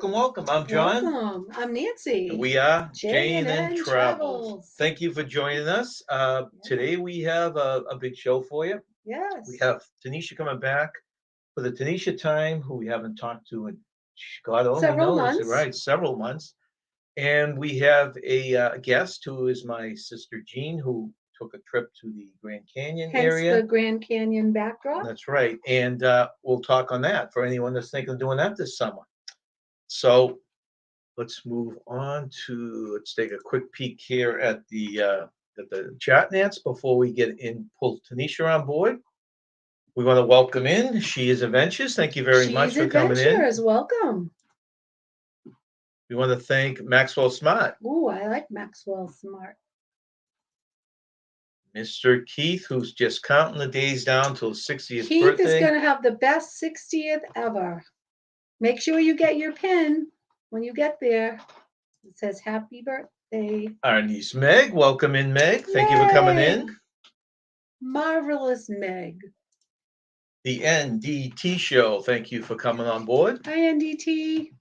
Welcome. I'm John. Welcome. I'm Nancy. And we are J&N J&N Travels. Thank you for joining us. Today we have a big show for you. Yes. We have Tanisha coming back for the Tanisha Time, who we haven't talked to in God only Several knows, months. right? Several months. And we have a guest who is my sister Jean, who took a trip to the Grand Canyon Hence area. the Grand Canyon backdrop. That's right. And we'll talk on that for anyone that's thinking of doing that this summer. So let's move on to, let's take a quick peek here at the chat, Nance, before we get in, pull Tanisha on board. We want to welcome in. She is Adventures. Thank you very much for coming in. Adventures. Welcome. We want to thank Maxwell Smart. Ooh, I like Maxwell Smart. Mr. Keith, who's just counting the days down till his 60th Keith birthday. is going to have the best 60th ever. Make sure you get your pin when you get there. It says happy birthday. Our niece Meg. Welcome in, Meg. Thank you for coming in. Marvelous Meg. The NDT show. Thank you for coming on board. Hi, NDT.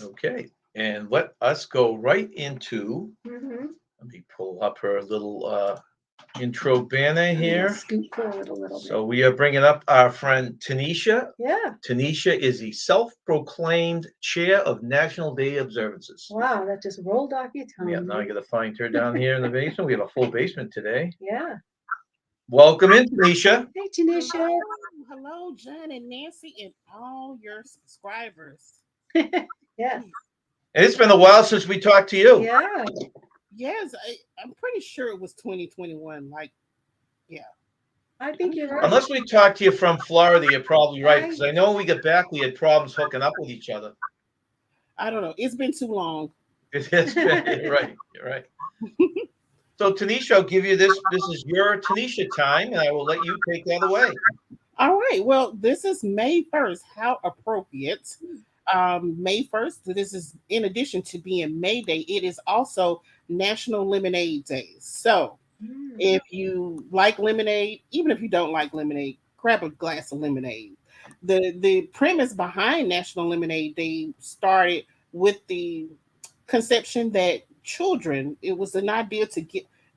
Okay. And let us go right into, let me pull up her little intro banner here. Scoot forward a little bit. So we are bringing up our friend Tanisha. Yeah. Tanisha is the self-proclaimed chair of National Day Observances. Wow, that just rolled off your tongue. Yeah, now I got to find her down here in the basement. We have a full basement today. Yeah. Welcome in, Tanisha. Hey, Tanisha. Hello, John and Nancy and all your subscribers. Yes. And it's been a while since we talked to you. Yeah. Yes, I'm pretty sure it was 2021. I think you're right. Unless we talked to you from Florida, you're probably right. Because I know when we got back, we had problems hooking up with each other. I don't know. It's been too long. It has been. You're right. You're right. So, Tanisha, I'll give you this. This is your Tanisha time, and I will let you take that away. All right. Well, this is May 1st. How appropriate. May 1st. This is in addition to being May Day, it is also National Lemonade Day. So if you like lemonade, even if you don't like lemonade, grab a glass of lemonade. The premise behind National Lemonade Day started with the conception that children, it was an idea to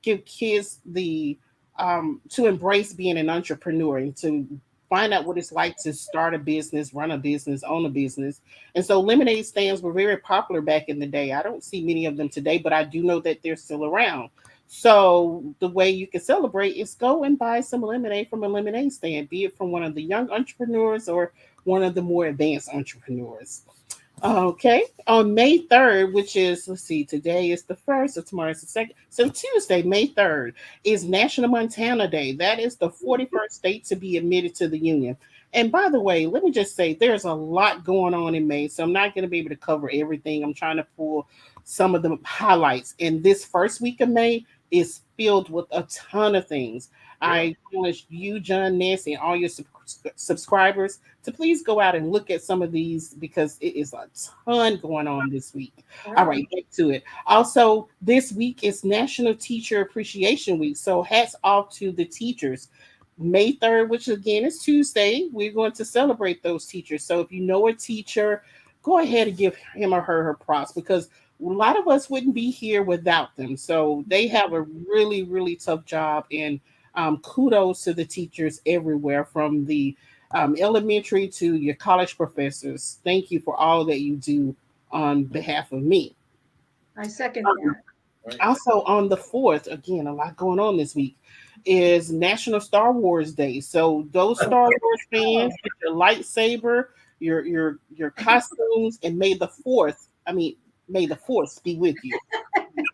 give kids the to embrace being an entrepreneur and to find out what it's like to start a business, run a business, own a business. And so lemonade stands were very popular back in the day. I don't see many of them today, but I do know that they're still around. So the way you can celebrate is go and buy some lemonade from a lemonade stand, be it from one of the young entrepreneurs or one of the more advanced entrepreneurs. Okay, on May 3rd, which is, let's see, today is the 1st, so tomorrow is the 2nd. So Tuesday, May 3rd, is National Montana Day. That is the 41st state to be admitted to the Union. And by the way, let me just say, there's a lot going on in May, so I'm not going to be able to cover everything. I'm trying to pull some of the highlights. And this first week of May is filled with a ton of things. I challenge you, John, Nancy, and all your subscribers to please go out and look at some of these because it is a ton going on this week. All right, back to it. Also, this week is National Teacher Appreciation Week. So hats off to the teachers. May 3rd, which again is Tuesday, we're going to celebrate those teachers. So if you know a teacher, go ahead and give him or her props because a lot of us wouldn't be here without them. So they have a really, really tough job. And kudos to the teachers everywhere from the elementary to your college professors. Thank you for all that you do on behalf of me. I second that. Also, on the 4th, again, a lot going on this week, is National Star Wars Day. So those Star Wars fans, get your lightsaber, your costumes, and may the Force be with you.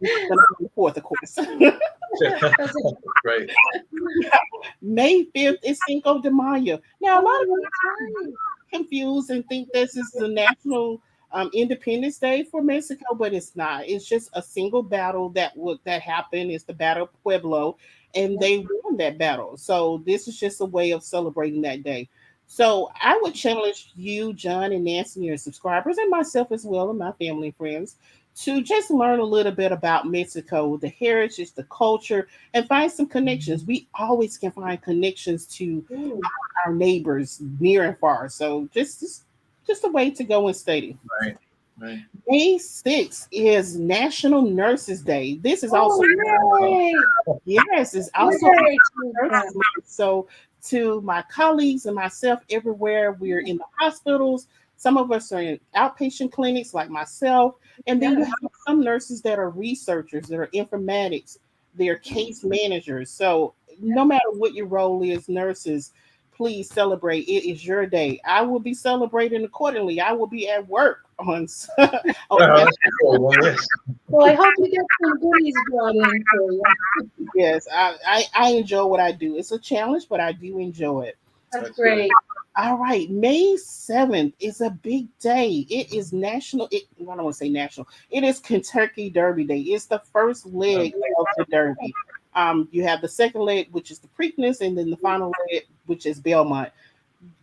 The 4th, of course. Right. May 5th is Cinco de Mayo. Now, a lot of people are confused and think this is the National Independence Day for Mexico, but it's not. It's just a single battle that happened. It's the Battle of Pueblo, and they won that battle. So this is just a way of celebrating that day. So I would challenge you, John and Nancy, and your subscribers, and myself as well, and my family and friends, to just learn a little bit about Mexico, the heritage, the culture, and find some connections. We always can find connections to our neighbors near and far. So just a way to go and study. Right. Right. May 6th is National Nurses Day. This is also yes, it's also Nurses Month. So to my colleagues and myself everywhere, we're in the hospitals. Some of us are in outpatient clinics like myself. And then you have some nurses that are researchers, that are informatics, they're case managers. So no matter what your role is, nurses, please celebrate. It is your day. I will be celebrating accordingly. I will be at work on. Well, I hope you get some goodies brought in for you. Yes, I enjoy what I do. It's a challenge, but I do enjoy it. That's great. All right, May 7th is a big day. It is national. I don't want to say national. It is Kentucky Derby Day. It's the first leg of the Derby. You have the second leg, which is the Preakness, and then the final leg, which is Belmont.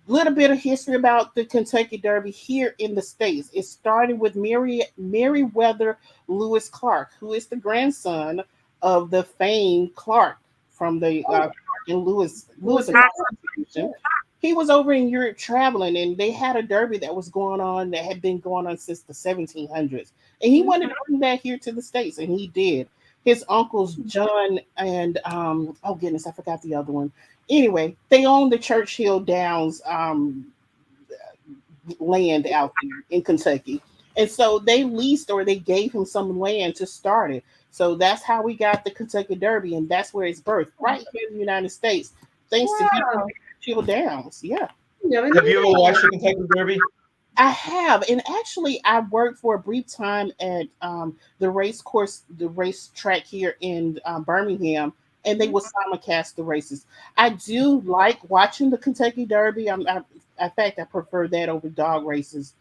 Little bit of history about the Kentucky Derby here in the States. It started with Meriwether Lewis Clark, who is the grandson of the famed Clark from the Clark and Lewis Association. He was over in Europe traveling, and they had a derby that was going on that had been going on since the 1700s. And he wanted to bring that here to the States, and he did. His uncles John and oh goodness, I forgot the other one. Anyway, they owned the Churchill Downs land out there in Kentucky, and so they leased or they gave him some land to start it. So that's how we got the Kentucky Derby, and that's where it's birthed, right here in the United States, thanks to Churchill Downs. Yeah. Have you ever watched the Kentucky Derby? I have, and actually, I worked for a brief time at the racetrack here in Birmingham, and they would simulcast the races. I do like watching the Kentucky Derby. In fact, I prefer that over dog races,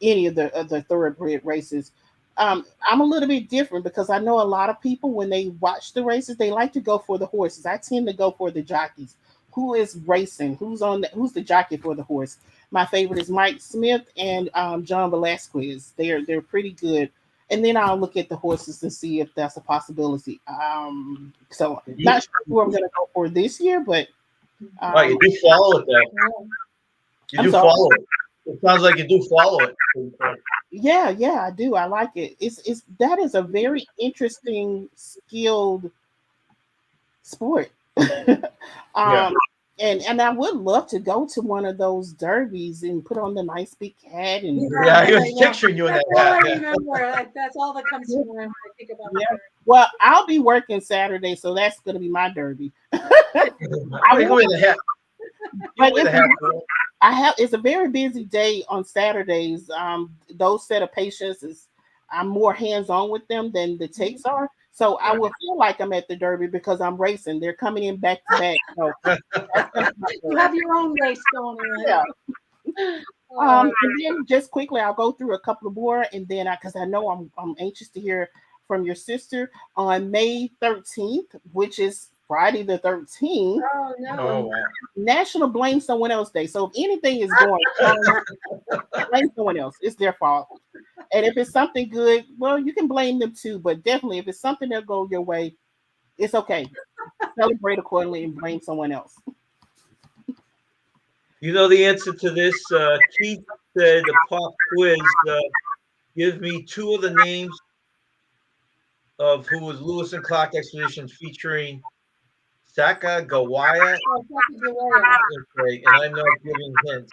any of the thoroughbred races. I'm a little bit different because I know a lot of people when they watch the races, they like to go for the horses. I tend to go for the jockeys. Who is racing? Who's who's the jockey for the horse? My favorite is Mike Smith and John Velasquez. They're pretty good. And then I'll look at the horses and see if that's a possibility. So not sure who I'm going to go for this year, but right, you do follow it though. You do follow it. It sounds like you do follow it. Yeah, I do. I like it. It's that is a very interesting, skilled sport. And I would love to go to one of those derbies and put on the nice big hat and I was picturing you in that hat. I remember. That's all that comes to mind when I think about it. Well, I'll be working Saturday, so that's going to be my derby. I will in the hat. It's a very busy day on Saturdays. Those set of patients I'm more hands-on with them than the takes are. So I will feel like I'm at the Derby because I'm racing. They're coming in back to back. So you have your own race going on. Yeah. And then just quickly, I'll go through a couple of more, and then because I know I'm anxious to hear from your sister on May 13th, which is Friday the 13th, Oh, Oh, no. wow. National Blame Someone Else Day. So if anything is going wrong, blame someone else. It's their fault. And if it's something good, well, you can blame them too. But definitely, if it's something that'll go your way, it's okay. Celebrate accordingly and blame someone else. You know the answer to this? Keith said the pop quiz. Give me two of the names of who was Lewis and Clark expeditions featuring Sacagawea. Oh, Sacagawea. Okay, and I'm not giving hints.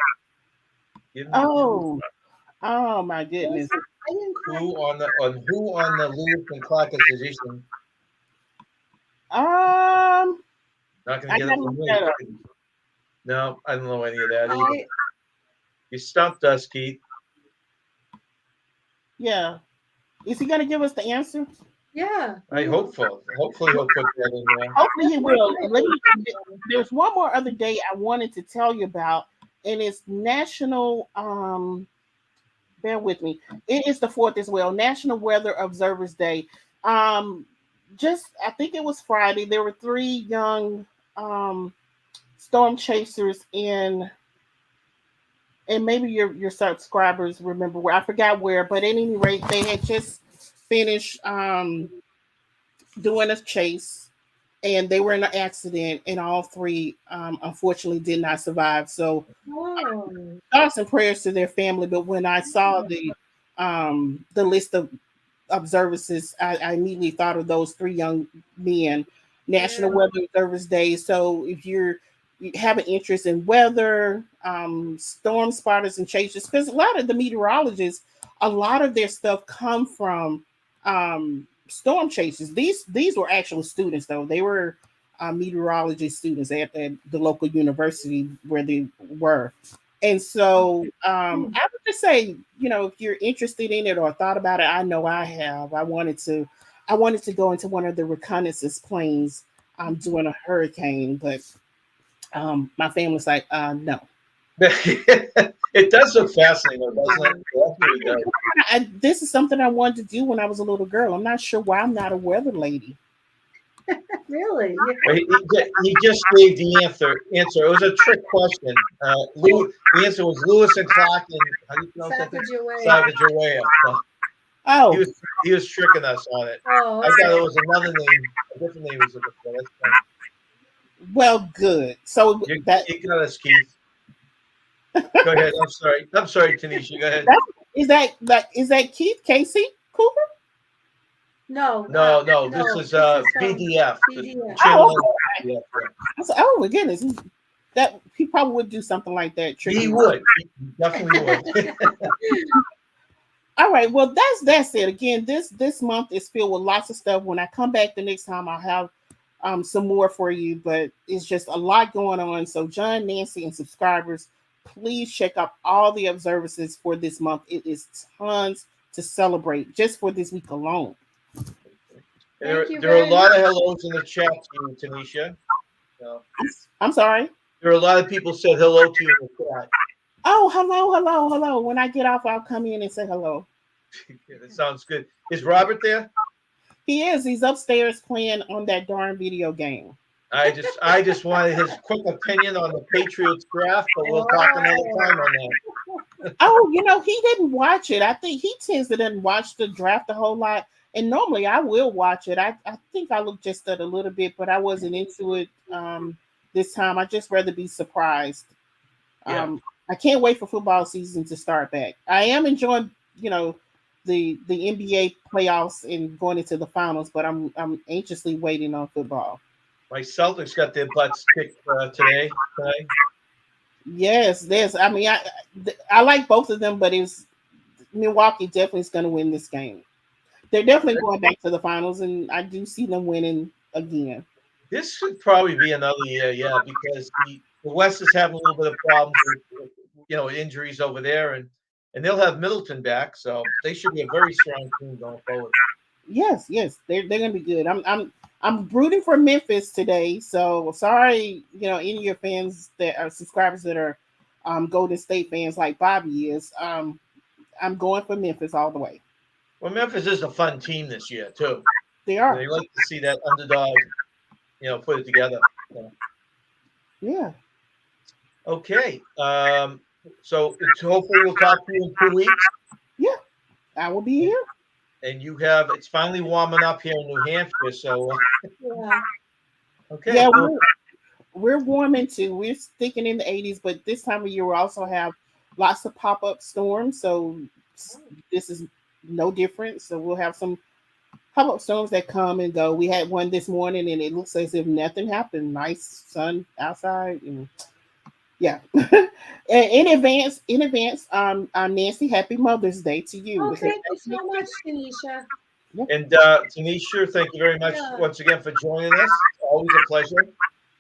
Give me Oh my goodness. I didn't who on the Lewis and Clark expedition. Not gonna I get it gotta from look me. that up. No, I don't know any of that either. I, You stumped us, Keith. Yeah. Is he gonna give us the answer? yeah. I hope so. Hopefully he'll put that in there. Hopefully he will. There's one more other day I wanted to tell you about, and it's National bear with me. It is the 4th as well, National Weather Observers Day. Just I think it was Friday. There were 3 young storm chasers and maybe your subscribers remember where, I forgot where, but at any rate, they had just finished doing a chase and they were in an accident, and all 3 unfortunately did not survive. So Oh, thoughts and prayers to their family. But when I saw the list of observances, I immediately thought of those 3 young men. National yeah. Weather Observers Day. So if you have an interest in weather, storm spotters and chasers, because a lot of the meteorologists, a lot of their stuff come from storm chasers. These were actual students, though. They were meteorology students at the local university where they were. And so I would just say, if you're interested in it or thought about it, I know I have. I wanted to go into one of the reconnaissance planes during a hurricane, but my family's like, no. It does look fascinating, though, doesn't it? It definitely does. This is something I wanted to do when I was a little girl. I'm not sure why I'm not a weather lady. Really? Well, he just gave the answer. It was a trick question. The answer was Lewis and Clark, and how do you pronounce that? Sacagawea. Sacagawea. So Oh, he was tricking us on it. Oh, I thought okay. it was another name, a different name he was looking for. That's fine. well, good. So You that got us, Keith. Go ahead. I'm sorry, Tanisha. Go ahead. is that Keith Casey Cooper? No. No. This is BDF. BDF. Channel Oh, BDF, yeah. I said, oh my goodness, he probably would do something like that. He would. He definitely would. All right, well that's it. Again, this month is filled with lots of stuff. When I come back the next time, I'll have some more for you, but it's just a lot going on. So John, Nancy, and subscribers, please check out all the observances for this month. It is tons to celebrate just for this week alone. There you are a very lot much. of hellos in the chat to you, Tanisha. So, I'm sorry. there are a lot of people said hello to you in the chat. Oh, hello. When I get off, I'll come in and say hello. Yeah, that sounds good. Is Robert there? He is. He's upstairs playing on that darn video game. I just wanted his quick opinion on the Patriots draft, but we'll talk another time on that. Oh, he didn't watch it. I think he tends to didn't watch the draft a whole lot. And normally I will watch it. I think I looked just at a little bit, but I wasn't into it this time. I just rather be surprised. Yeah. I can't wait for football season to start back. I am enjoying, the NBA playoffs and going into the finals, but I'm anxiously waiting on football. My Celtics got their butts kicked today. Yes. I mean, I like both of them, but Milwaukee definitely is going to win this game. They're definitely going back to the finals, and I do see them winning again. This should probably be another year, yeah, because the West is having a little bit of problems with injuries over there, and they'll have Middleton back, so they should be a very strong team going forward. Yes, they're going to be good. I'm rooting for Memphis today, so sorry, any of your fans that are subscribers that are Golden State fans like Bobby is. I'm going for Memphis all the way. Well, Memphis is a fun team this year too. They are. They like to see that underdog, put it together. Yeah. Okay. So hopefully we'll talk to you in 2 weeks. Yeah. I will be here. And it's finally warming up here in New Hampshire. So Yeah. okay. Yeah, Well, we're warming too. We're sticking in the 80s, but this time of year we also have lots of pop-up storms. So this is no different. So we'll have some pop-up storms that come and go. We had one this morning and it looks as if nothing happened. Nice sun outside. And yeah. In advance, Nancy, happy Mother's Day to you. Oh, Is there thank you so much, Tanisha. and Tanisha, thank you very much Yeah. once again for joining us. It's always a pleasure.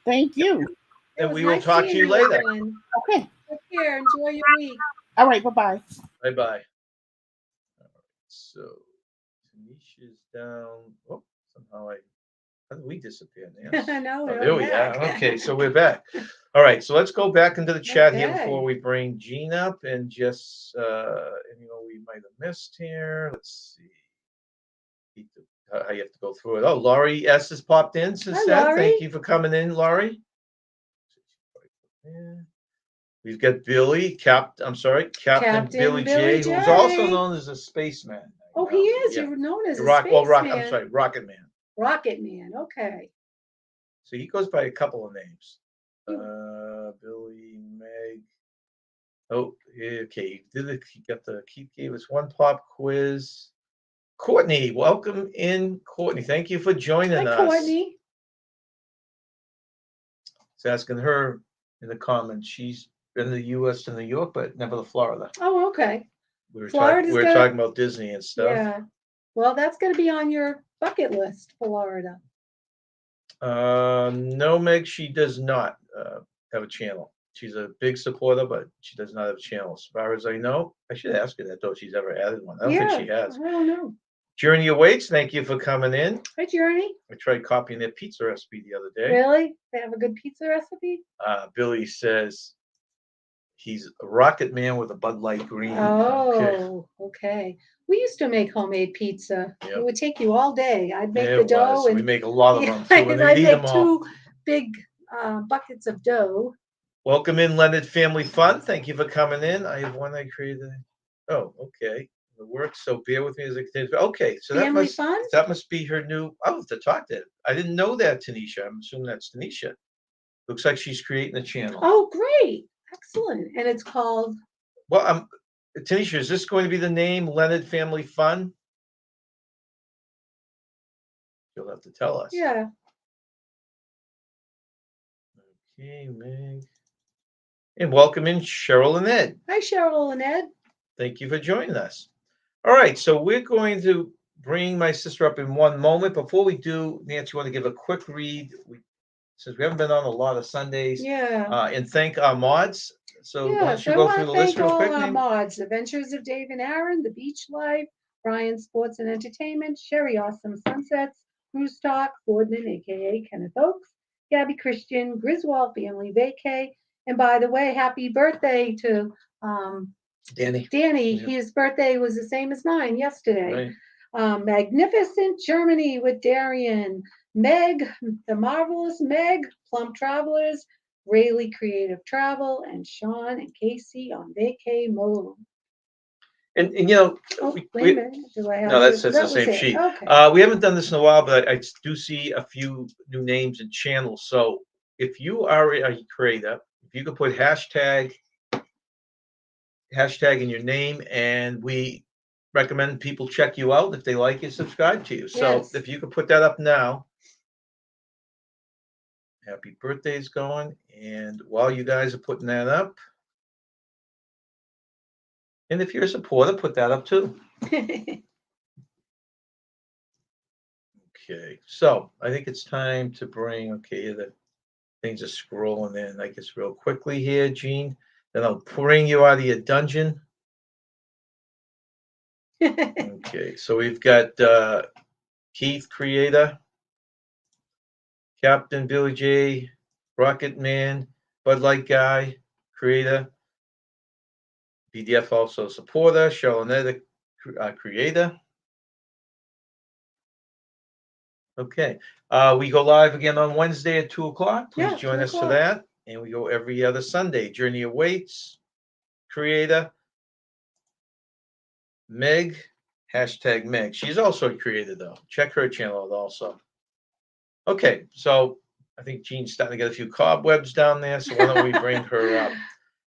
Thank you. It And was we will nice talk to seeing you later. again. Okay. Take care. Enjoy your week. All right, bye-bye. Bye bye. So Tanisha's down. Oh, somehow how did we disappear, Nancy? No, Oh, we're there we back. are. Okay, so we're back. All right, so let's go back into the chat here Okay. before we bring Jean up and just we might have missed here. Let's see how you have to go through it. Oh, Laurie S has popped in since Hi, then. Laurie. Thank you for coming in, Laurie. We've got Captain Billy J, who's also known as a spaceman. Oh, he is. Yeah. You're known as a I'm spaceman. sorry, Rocket Man. Rocket Man. Okay. So he goes by a couple of names. Billy, Meg. Oh, okay. He got the Keith gave us one pop quiz. Courtney, welcome in, Courtney. Thank you for joining Hi, us. Courtney. It's asking her in the comments. She's been to the U.S. to New York, but never to Florida. Oh, okay. We were Florida's talking about Disney and stuff. Yeah. Well, that's going to be on your bucket list, Florida. No, Meg, she does not have a channel. She's a big supporter, but she does not have a channel. As far as I know, I should ask her that though if she's ever added one. I don't think she has. I don't know. Journey Awaits, thank you for coming in. Hi, Journey. I tried copying their pizza recipe the other day. Really? They have a good pizza recipe? Billy says he's a Rocket Man with a Bud Light Green. Oh, okay. We used to make homemade pizza. Yep. It would take you all day. I'd make Yeah, the dough, and we make a lot of them too, and I'd they eat them make all. 2 big buckets of dough. Welcome in, Leonard Family Fun. Thank you for coming in. I have one I created. Oh, okay. It works. So bear with me as I continue. Okay, so Family Fun? that must be her new. I have to talk to it. I didn't know that, Tanisha. I'm assuming that's Tanisha. Looks like she's creating a channel. Oh, great. Excellent. And it's called? Well, Tanisha, is this going to be the name, Leonard Family Fun? You'll have to tell us. Yeah. Okay, Meg. And welcome in Cheryl and Ed. Hi, Cheryl and Ed. Thank you for joining us. All right, so we're going to bring my sister up in one moment. Before we do, Nancy, you want to give a quick read? Since we haven't been on a lot of Sundays. Yeah. And thank our mods. So why don't you I go want through to the list thank real all quick? our Maybe? mods: Adventures of Dave and Aaron, The Beach Life, Brian Sports and Entertainment, Sherry Awesome Sunsets, Cruise Talk, Fordman, aka Kenneth Oaks, Gabby Christian, Griswold Family Vacay, and by the way, happy birthday to Danny. Danny. His birthday was the same as mine yesterday. Right. Magnificent Germany with Darian, Meg, the marvelous Meg, Plum Travelers, Rayleigh Creative Travel, and Sean and Casey on vacay mode. And wait a minute. Do I have no, that says the same it. sheet. Okay. We haven't done this in a while, but I do see a few new names and channels. So if you are a creator, if you could put hashtag in your name, and we recommend people check you out. If they like you, subscribe to you. So Yes. if you could put that up now. Happy birthday's going. And while you guys are putting that up, and if you're a supporter, put that up too. Okay, so I think it's time to bring, the things are scrolling in, I guess, real quickly here, Gene. Then I'll bring you out of your dungeon. Okay, so we've got Keith, creator, Captain Billy J, Rocket Man, Bud Light Guy, creator, BDF also supporter, Charlotte, creator. Okay. We go live again on Wednesday at 2 o'clock. Please Yeah, join 2 us for o'clock. that. And we go every other Sunday. Journey awaits. Creator Meg. Hashtag Meg. She's also a creator though. Check her channel out also. Okay, so I think Jean's starting to get a few cobwebs down there. So why don't we bring her up?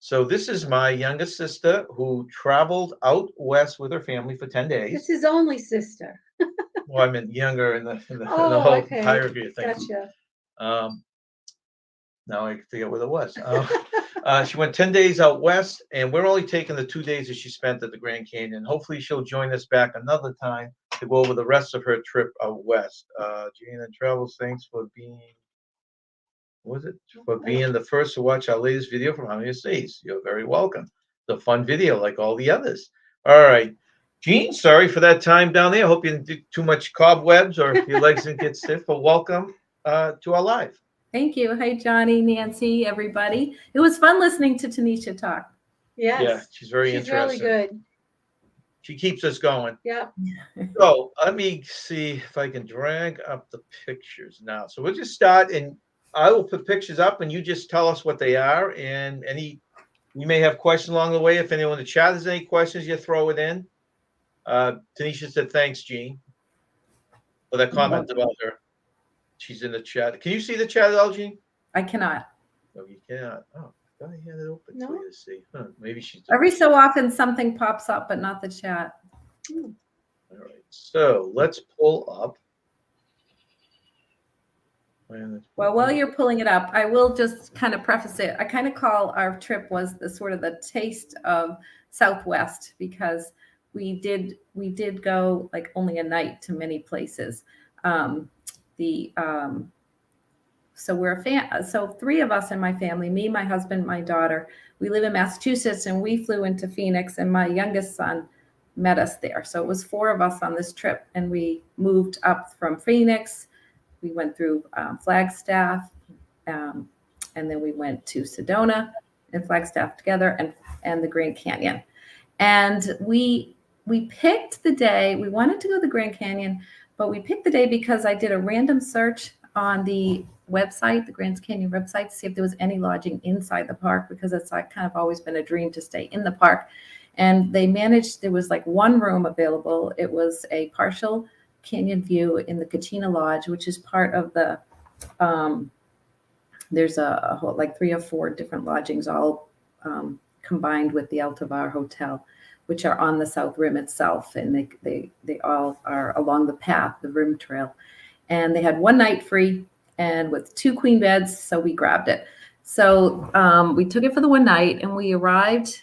So this is my youngest sister who traveled out west with her family for 10 days. It's his only sister. Well, I meant younger in the Oh, whole okay. hierarchy of things. Gotcha. Now I forget what it was. She went 10 days out west, and we're only taking the 2 days that she spent at the Grand Canyon. Hopefully, she'll join us back another time to go over the rest of her trip out west. J&N Travels, thanks for being, what was it? For being the first to watch our latest video from How Many States. You're very welcome. It's a fun video like all the others. All right. Jean, sorry for that time down there. I hope you didn't do too much cobwebs or your legs didn't get stiff, but welcome to our live. Thank you. Hi, Johnny, Nancy, everybody. It was fun listening to Tanisha talk. Yes. Yeah, she's very She's interesting. really good. She keeps us going. Yeah. So let me see if I can drag up the pictures now. So we'll just start, and I will put pictures up, and you just tell us what they are. And we may have questions along the way. If anyone in the chat has any questions, you throw it in. Tanisha said, "Thanks, Jean, for that comment about her." She's in the chat. Can you see the chat at all, Jean? I cannot. No, you can't. Oh, I thought I had it open No. for you to see. Huh, maybe she's Every so often something pops up, but not the chat. All right. So let's pull up. Well, while you're pulling it up, I will just kind of preface it. I kind of call our trip was the sort of the taste of Southwest, because we did go like only a night to many places. So we're so three of us in my family, me, my husband, my daughter, we live in Massachusetts, and we flew into Phoenix, and my youngest son met us there. So it was four of us on this trip, and we moved up from Phoenix. We went through Flagstaff, and then we went to Sedona and Flagstaff together, and the Grand Canyon. And we picked the day. We wanted to go to the Grand Canyon, but we picked the day because I did a random search on the website, the Grand Canyon website, to see if there was any lodging inside the park, because it's like kind of always been a dream to stay in the park. And they managed, there was like one room available. It was a partial canyon view in the Kachina Lodge, which is part of the, there's a whole, like 3 or 4 different lodgings, all combined with the Eltovar Hotel, which are on the South Rim itself. And they all are along the path, the Rim Trail. And they had one night free and with 2 queen beds. So we grabbed it. So we took it for the one night, and we arrived,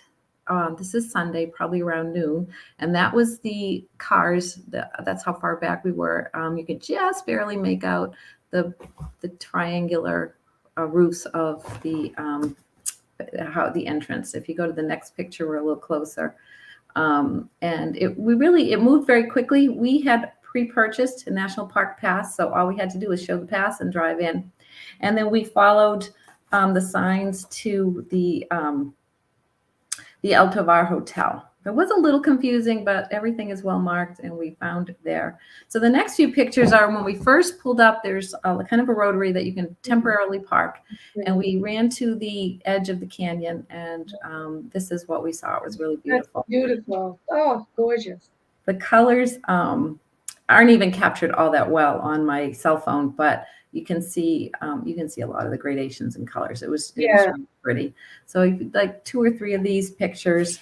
this is Sunday, probably around noon. And that was the cars. That's how far back we were. You could just barely make out the triangular roofs of the entrance. If you go to the next picture, we're a little closer. And it moved very quickly. We had pre-purchased a national park pass, so all we had to do was show the pass and drive in. And then we followed the signs to the Eltovar Hotel. It was a little confusing, but everything is well marked, and we found it there. So the next few pictures are when we first pulled up. There's kind of a rotary that you can temporarily park, and we ran to the edge of the canyon, and this is what we saw. It was really beautiful. That's beautiful. Oh, gorgeous. The colors aren't even captured all that well on my cell phone, but you can see a lot of the gradations and colors. It was really pretty. So like 2 or 3 of these pictures,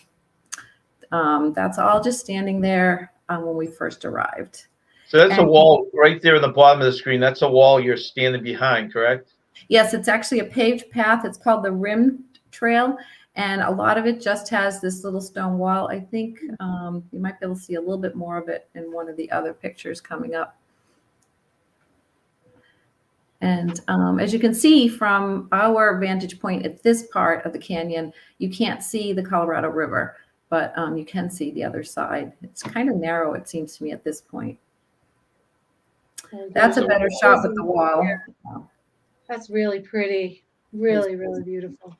that's all just standing there when we first arrived. So that's a wall right there in the bottom of the screen. That's a wall you're standing behind, correct? Yes, it's actually a paved path. It's called the Rim Trail. And a lot of it just has this little stone wall. I think you might be able to see a little bit more of it in one of the other pictures coming up. And as you can see from our vantage point at this part of the canyon, you can't see the Colorado River, but you can see the other side. It's kind of narrow, it seems to me, at this point. That's a better shot with the wall. That's really pretty. Really, really beautiful.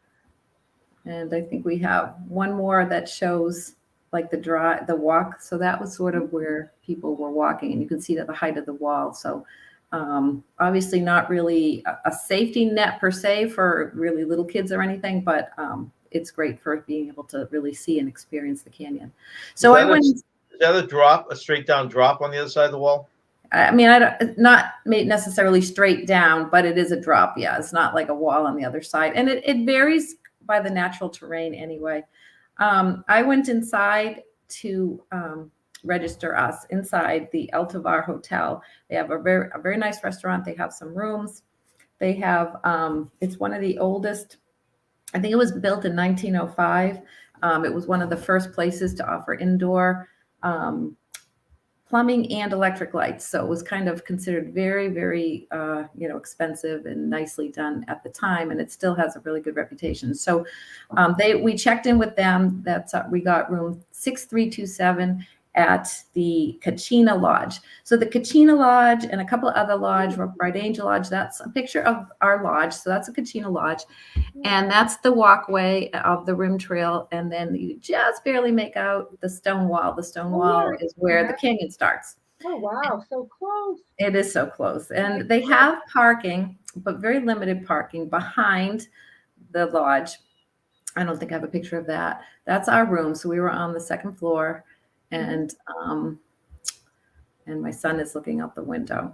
And I think we have one more that shows like the walk. So that was sort of where people were walking, and you can see that the height of the wall. So Obviously not really a safety net per se for really little kids or anything, but it's great for being able to really see and experience the canyon. So I went. Is that a drop, a straight down drop on the other side of the wall? I mean, I don't, not made necessarily straight down, but it is a drop. Yeah, it's not like a wall on the other side, and it varies by the natural terrain anyway. I went inside to register us inside the Eltovar Hotel. They have a very nice restaurant. They have some rooms. They have it's one of the oldest. I think it was built in 1905. It was one of the first places to offer indoor plumbing and electric lights. So it was kind of considered very, very, expensive and nicely done at the time. And it still has a really good reputation. So we checked in with them. We got room 6327 at the Kachina Lodge. So the Kachina Lodge and a couple of other lodge, Bright Angel Lodge, that's a picture of our lodge. So that's a Kachina Lodge. And that's the walkway of the rim trail. And then you just barely make out the stone wall. The stone wall is where the canyon starts. Oh, wow. So close. It is so close. And they have parking, but very limited parking behind the lodge. I don't think I have a picture of that. That's our room. So we were on the second floor. And my son is looking out the window,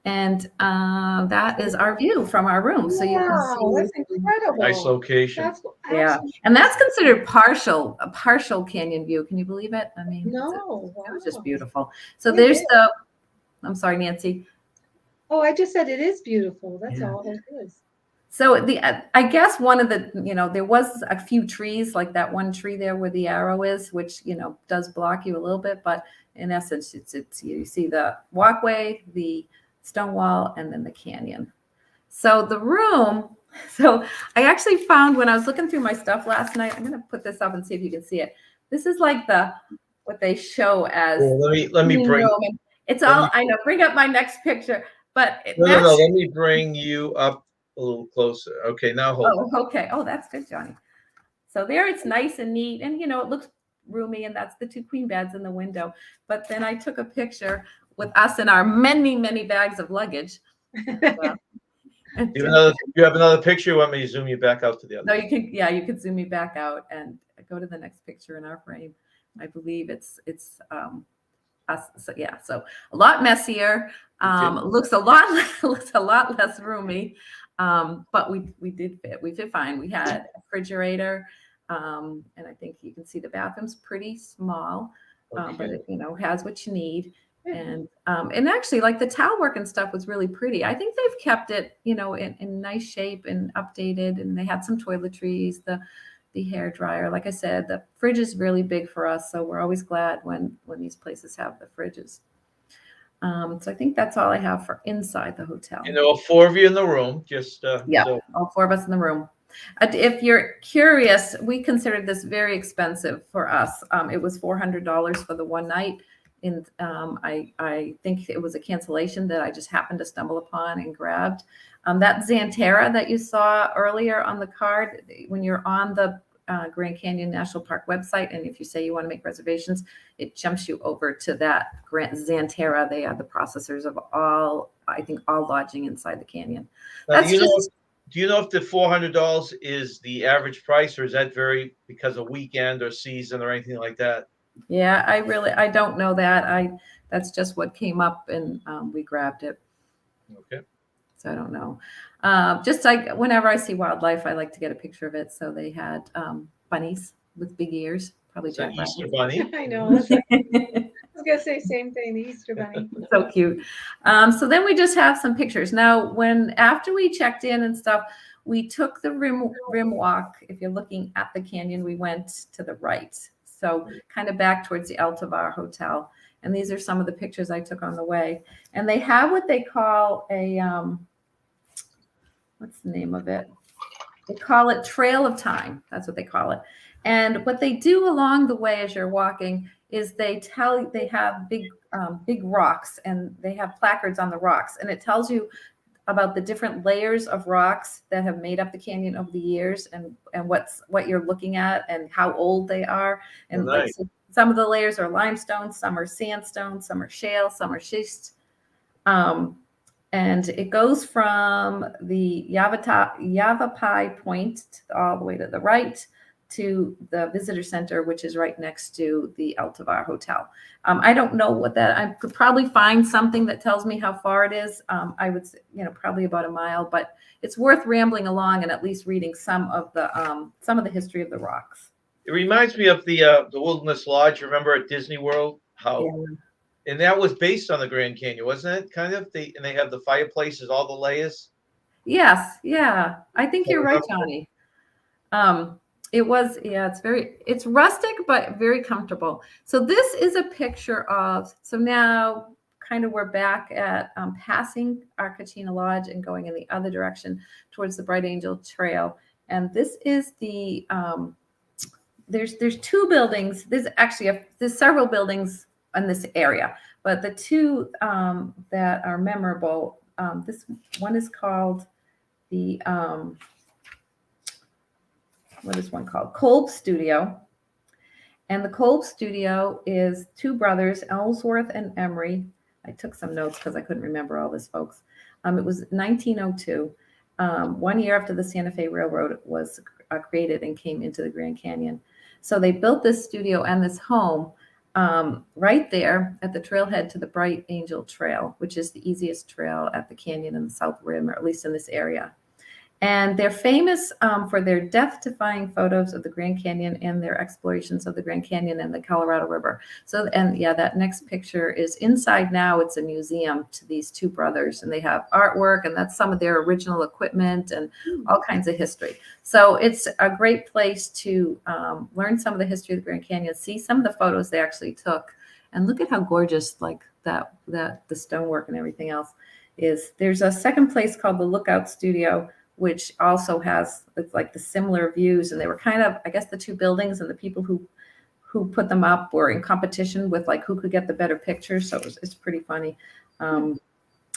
and that is our view from our room. So you can see that's incredible. Nice location. And that's considered a partial canyon view. Can you believe it? I mean, no, it was just beautiful. So there's I'm sorry, Nancy. Oh, I just said it is beautiful. That's all it is. So I guess one of the, there was a few trees, like that one tree there where the arrow is, which, does block you a little bit, but in essence, it's you see the walkway, the stone wall, and then the canyon. So the room, I actually found when I was looking through my stuff last night, I'm going to put this up and see if you can see it. This is like what they show as. Well, let me bring. It's all, I know, bring up my next picture, but. No, let me bring you up a little closer. Okay, now hold on. Okay. Oh, that's good, Johnny. So there it's nice and neat, and it looks roomy, and that's the two queen beds in the window. But then I took a picture with us and our many, many bags of luggage. You have another picture? You want me to zoom you back out to the other? No, you can. Yeah, you could zoom me back out and go to the next picture in our frame. I believe it's us. So yeah, so a lot messier. Looks a lot less roomy. But we did fit. We fit fine. We had a refrigerator, and I think you can see the bathroom's pretty small, but it has what you need. And actually, like the towel work and stuff was really pretty. I think they've kept it, in nice shape and updated. And they had some toiletries, the hair dryer. Like I said, the fridge is really big for us, so we're always glad when these places have the fridges. So I think that's all I have for inside the hotel. And there were 4 of you in the room. All 4 of us in the room. If you're curious, we considered this very expensive for us. It was $400 for the one night. And I think it was a cancellation that I just happened to stumble upon and grabbed. That Xanterra that you saw earlier on the card, when you're on the Grand Canyon National Park website, and if you say you want to make reservations, it jumps you over to that Xanterra. They are the processors of all lodging inside the canyon. Do you know if the $400 is the average price, or is that vary because of weekend or season or anything like that? Yeah, I don't know that. That's just what came up, and we grabbed it. Okay. So I don't know. Just like whenever I see wildlife, I like to get a picture of it. So they had bunnies with big ears, probably It's an jack Easter rabbits. bunny. I know. I was gonna say same thing. The Easter bunny. So cute. So then we just have some pictures. Now, after we checked in and stuff, we took the rim walk. If you're looking at the canyon, we went to the right. So kind of back towards the Eltovar Hotel. And these are some of the pictures I took on the way. And they have what they call a, what's the name of it? They call it Trail of Time. That's what they call it. And what they do along the way as you're walking is they have big rocks, and they have placards on the rocks. And it tells you about the different layers of rocks that have made up the canyon over the years, and what you're looking at and how old they are. And nice. like some of the layers are limestone, some are sandstone, some are shale, some are schist. And it goes from the Yavapai Point all the way to the right to the visitor center, which is right next to the Eltovar Hotel. I don't know what that, I could probably find something that tells me how far it is. I would say, probably about a mile, but it's worth rambling along and at least reading some of the history of the rocks. It reminds me of the Wilderness Lodge. Remember at Disney World how, and that was based on the Grand Canyon, wasn't it? Kind of. And they have the fireplaces, all the layers. Yes, yeah, I think you're right, Johnny. It was, yeah, it's rustic, but very comfortable. So this is a picture of, so now kind of we're back at passing our Kachina Lodge and going in the other direction towards the Bright Angel Trail. And this is the, there's two buildings. There's several buildings in this area, but the two that are memorable, this one is called the, what is one called? Kolb Studio. And the Kolb Studio is two brothers, Ellsworth and Emery. I took some notes because I couldn't remember all this, folks. It was 1902, 1 year after the Santa Fe Railroad was created and came into the Grand Canyon. So they built this studio and this home right there at the trailhead to the Bright Angel Trail, which is the easiest trail at the canyon in the South Rim, or at least in this area. And they're famous for their death-defying photos of the Grand Canyon and their explorations of the Grand Canyon and the Colorado River. So, and yeah, that next picture is inside now. It's a museum to these two brothers, and they have artwork, and that's some of their original equipment and all kinds of history. So it's a great place to learn some of the history of the Grand Canyon, see some of the photos they actually took, and look at how gorgeous, like that the stonework and everything else is. There's a second place called the Lookout Studio, which also has, it's like the similar views, and they were kind of, I guess, the two buildings and the people who put them up were in competition with like who could get the better pictures. So it's pretty funny.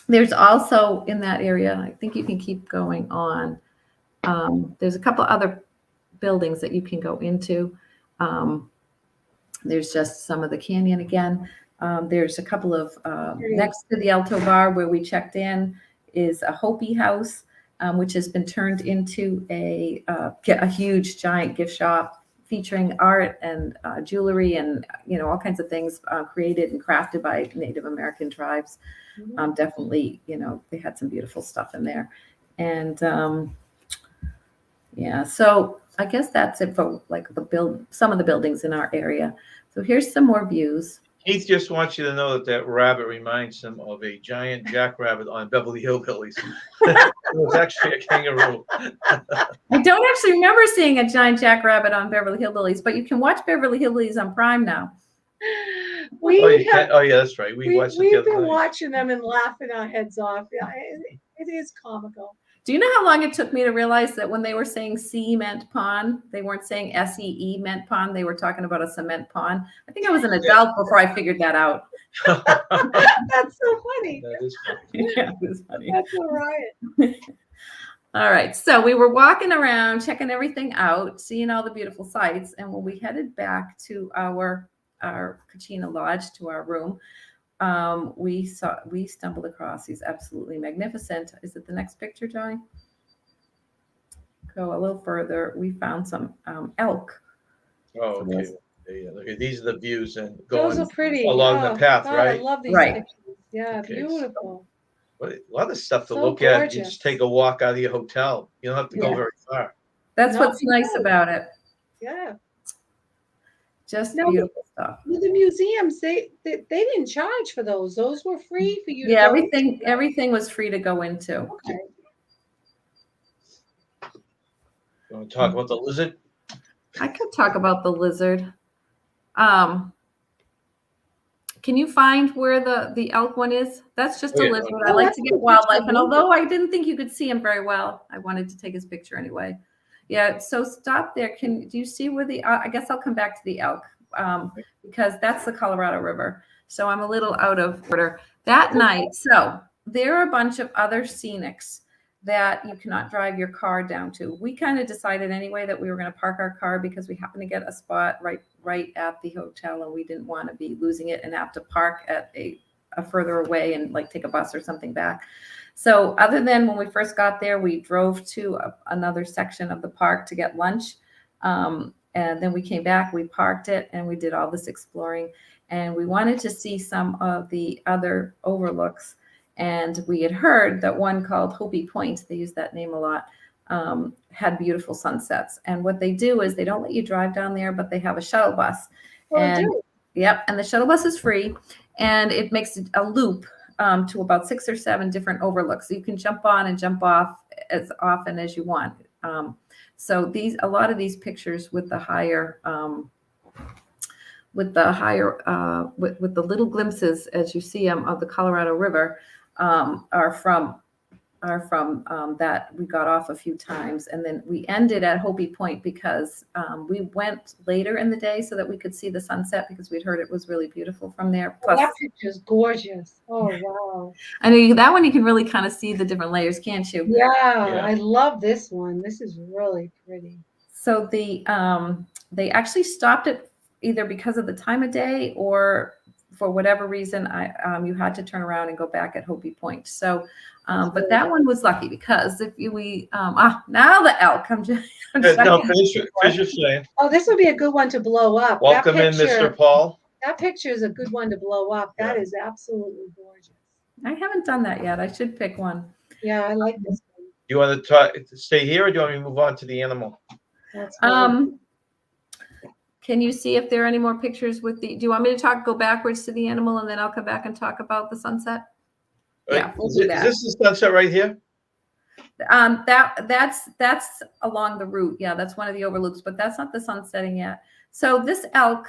There's also in that area, I think you can keep going on. There's a couple other buildings that you can go into. There's just some of the canyon again. There's a couple of next to the Eltovar where we checked in is a Hopi house. Which has been turned into a huge giant gift shop featuring art and jewelry and all kinds of things created and crafted by Native American tribes. Definitely, they had some beautiful stuff in there. And yeah, so I guess that's it for like some of the buildings in our area. So here's some more views. Keith just wants you to know that rabbit reminds him of a giant jackrabbit on Beverly Hillbillies. It was actually a kangaroo. I don't actually remember seeing a giant jackrabbit on Beverly Hillbillies, but you can watch Beverly Hillbillies on Prime now. Oh yeah, that's right. We've been watching them and laughing our heads off. Yeah, it is comical. Do you know how long it took me to realize that when they were saying C meant pond, they weren't saying SEE meant pond, they were talking about a cement pond? I think I was an adult before I figured that out. That's so funny. That is funny. Yeah, it was funny. That's all right. All right, so we were walking around, checking everything out, seeing all the beautiful sights, and when we headed back to our Kachina Lodge, to our room, we stumbled across these absolutely magnificent. Is it the next picture, Johnny? Go a little further. We found some elk. Oh, okay. Yeah, look, these are the views and going Those are pretty along the path, God, right? I love these Right. pictures. Yeah, Okay, beautiful. But a lot of stuff to So look at. You gorgeous. just take a walk out of your hotel. You don't have to go Yeah. very far. That's No, what's nice no. about it. Yeah. Just No. beautiful stuff. Well, the museums, they didn't charge for those. Those were free for you to Yeah, go. everything was free to go into. Okay. You want to talk about the lizard? I could talk about the lizard. Can you find where the elk one is? That's just Oh, a yeah. lizard. Oh, I like that's to a get good wildlife, picture. and although I didn't think you could see him very well, I wanted to take his picture anyway. Yeah, so stop there. Do you see where I guess I'll come back to the elk because that's the Colorado River. So I'm a little out of order. That night, so there are a bunch of other scenics that you cannot drive your car down to. We kind of decided anyway that we were going to park our car because we happened to get a spot right at the hotel, and we didn't want to be losing it and have to park at a further away and like take a bus or something back. So other than when we first got there, we drove to another section of the park to get lunch. And then we came back, we parked it, and we did all this exploring. And we wanted to see some of the other overlooks. And we had heard that one called Hopi Point, they use that name a lot, had beautiful sunsets. And what they do is they don't let you drive down there, but they have a shuttle bus. And yep, and the shuttle bus is free, and it makes a loop to about 6 or 7 different overlooks. So you can jump on and jump off as often as you want. So a lot of these pictures with the higher, with the little glimpses as you see them of the Colorado River are from that we got off a few times. And then we ended at Hopi Point because we went later in the day so that we could see the sunset because we'd heard it was really beautiful from there. Plus, that picture's gorgeous. Oh, wow. I know that one you can really kind of see the different layers, can't you? Yeah, I love this one. This is really pretty. So they actually stopped it either because of the time of day or for whatever reason, you had to turn around and go back at Hopi Point. So, but that one was lucky because if now the elk. No, finish your saying. Oh, this would be a good one to blow up. Welcome in, Mr. Paul. That picture is a good one to blow up. That is absolutely gorgeous. I haven't done that yet. I should pick one. Yeah, I like this one. Do you want to stay here, or do you want me to move on to the animal? That's Can you see if there are any more pictures with do you want me to go backwards to the animal and then I'll come back and talk about the sunset? Yeah, we'll do that. Is this the sunset right here? That's along the route. Yeah, that's one of the overlooks, but that's not the sun setting yet. So this elk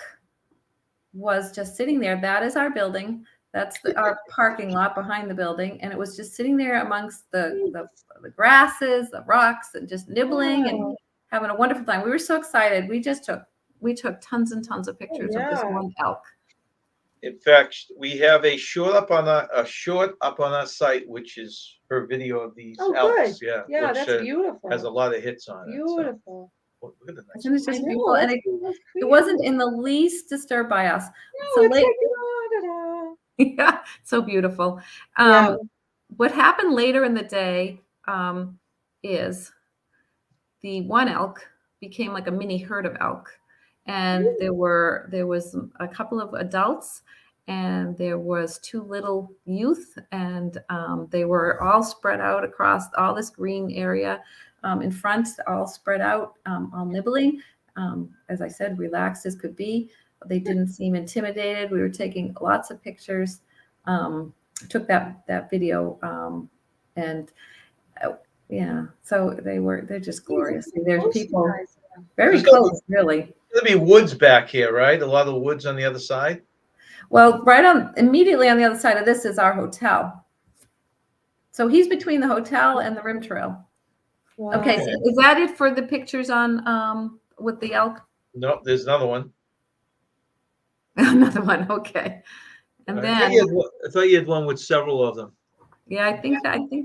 was just sitting there. That is our building. That's our parking lot behind the building. And it was just sitting there amongst the grasses, the rocks, and just nibbling and having a wonderful time. We were so excited. We took tons and tons of pictures of this one elk. In fact, we have a short up on our site, which is her video of these elks. Good. Yeah, that's beautiful. Has a lot of hits on it. Beautiful. So, look at the nice. Isn't it just beautiful? And it wasn't in the least disturbed by us. No, so yeah, so beautiful. What happened later in the day is the one elk became like a mini herd of elk. And there was a couple of adults and there was 2 little youth, and they were all spread out across all this green area in front, all spread out, all nibbling. As I said, relaxed as could be. They didn't seem intimidated. We were taking lots of pictures, took that video, and so they're just glorious. There's people very close, really. There'll be woods back here, right? A lot of the woods on the other side. Well, immediately on the other side of this is our hotel. So he's between the hotel and the rim trail. Wow. Okay, so is that it for the pictures on with the elk? No, there's another one. Another one, okay. And then I thought you had one with several of them. Yeah, I think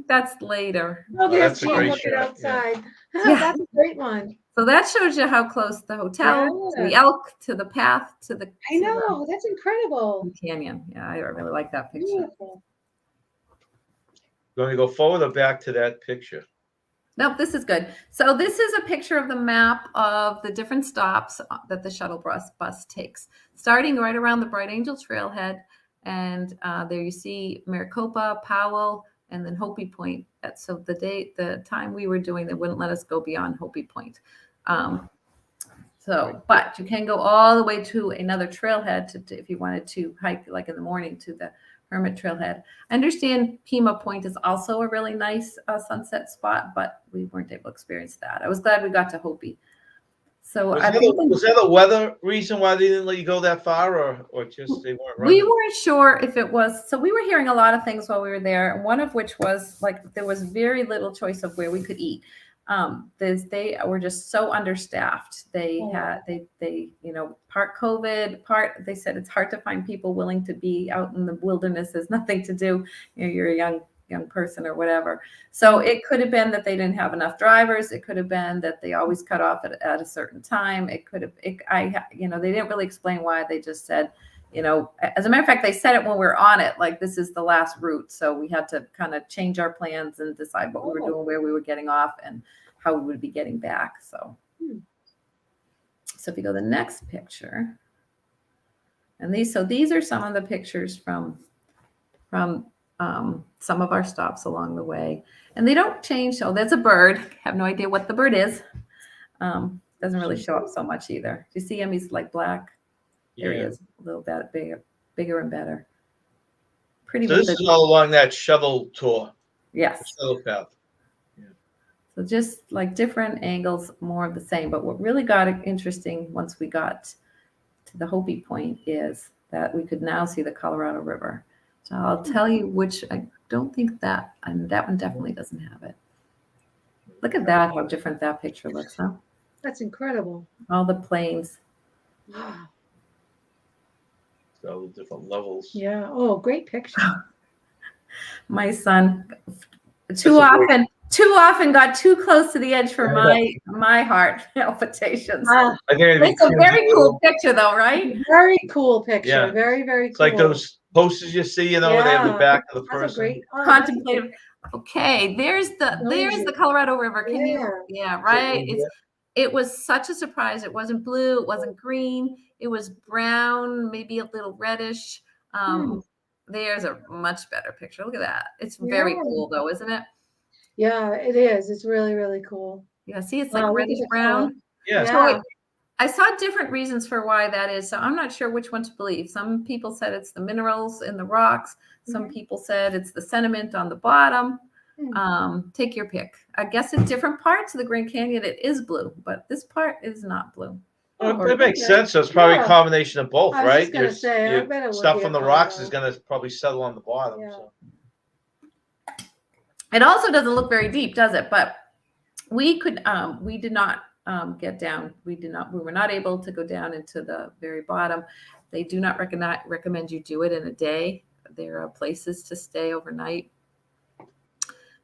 that's later. Oh, that's a great shot. Outside. Yeah. That's a great one. So that shows you how close the hotel, to the elk, to the path, to the. I know, that's incredible. Canyon. Yeah, I really like that picture. Beautiful. You want me to go forward or back to that picture? Nope, this is good. So this is a picture of the map of the different stops that the shuttle bus takes, starting right around the Bright Angel Trailhead. And there you see Maricopa, Powell, and then Hopi Point. So the time we were doing, they wouldn't let us go beyond Hopi Point. But you can go all the way to another trailhead if you wanted to hike, like in the morning, to the Hermit Trailhead. I understand Pima Point is also a really nice sunset spot, but we weren't able to experience that. I was glad we got to Hopi. So was that a weather reason why they didn't let you go that far, or just they weren't running? We weren't sure if it was. So we were hearing a lot of things while we were there, and one of which was like there was very little choice of where we could eat. They were just so understaffed. They part COVID, part they said it's hard to find people willing to be out in the wilderness. There's nothing to do. You're a young person or whatever. So it could have been that they didn't have enough drivers. It could have been that they always cut off at a certain time. It could have, they didn't really explain why. They just said, as a matter of fact, they said it when we were on it, like this is the last route. So we had to kind of change our plans and decide what we were doing, where we were getting off, and how we would be getting back. So, so if you go to the next picture, and these are some of the pictures from some of our stops along the way, and they don't change. So there's a bird. Have no idea what the bird is. Doesn't really show up so much either. Do you see him? He's like black. There he is, a little bit bigger and better. Pretty. So this is all along that shuttle tour. Yes. Shuttle path. Yeah. So just like different angles, more of the same. But what really got it interesting once we got to the Hopi Point is that we could now see the Colorado River. So I'll tell you which I don't think that, and that one definitely doesn't have it. Look at that, how different that picture looks, huh? That's incredible. All the planes. Wow. So different levels. Yeah. Oh, great picture. My son too often got too close to the edge for my heart palpitations. Wow. I think It's a very cool picture though, right? Very cool picture. Yeah. Very, very cool. It's like those posters you see, they have the back of the That's a person. great Contemplative. Okay, there's the Colorado River. Can you? Yeah, right. It was such a surprise. It wasn't blue. It wasn't green. It was brown, maybe a little reddish. There's a much better picture. Look at that. It's very cool though, isn't it? Yeah, it is. It's really, really cool. Yeah, see, it's like reddish brown. Yeah. So I saw different reasons for why that is. So I'm not sure which one to believe. Some people said it's the minerals in the rocks. Some people said it's the sediment on the bottom. Take your pick. I guess in different parts of the Grand Canyon, it is blue, but this part is not blue. Well, that makes sense. So it's probably a combination of both, I was right? just gonna say, I bet it would stuff be on a the rocks Colorado. is going to probably settle on the bottom. Yeah. So. It also doesn't look very deep, does it? But we did not get down. We were not able to go down into the very bottom. They do not recommend you do it in a day. There are places to stay overnight.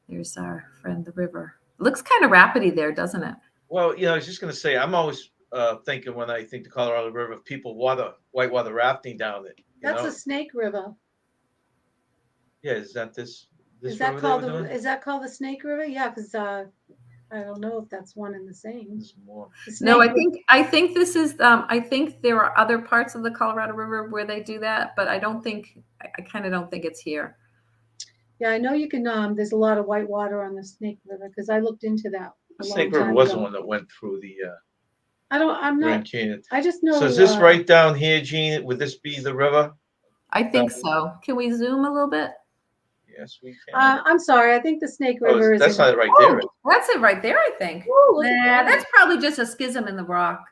There's our friend, the river. It looks kind of rapidy there, doesn't it? Well, I was just going to say, I'm always thinking when I think the Colorado River of people whitewater rafting down it. That's a Snake River. Yeah, is that this Is that river called they were doing? is that called the Snake River? Yeah, because I don't know if that's one and the same. There's more. No, I think this is. I think there are other parts of the Colorado River where they do that, but I kind of don't think it's here. Yeah, I know you can. There's a lot of white water on the Snake River because I looked into that. The Snake River was the one that went through the I'm not. Grand Canyon. I just know. So is this right down here, Gene? Would this be the river? I think so. Can we zoom a little bit? Yes, we can. I'm sorry. I think the Snake River is. That's not it right there. That's it right there, I think. Ooh, look at that. That's probably just a schism in the rock.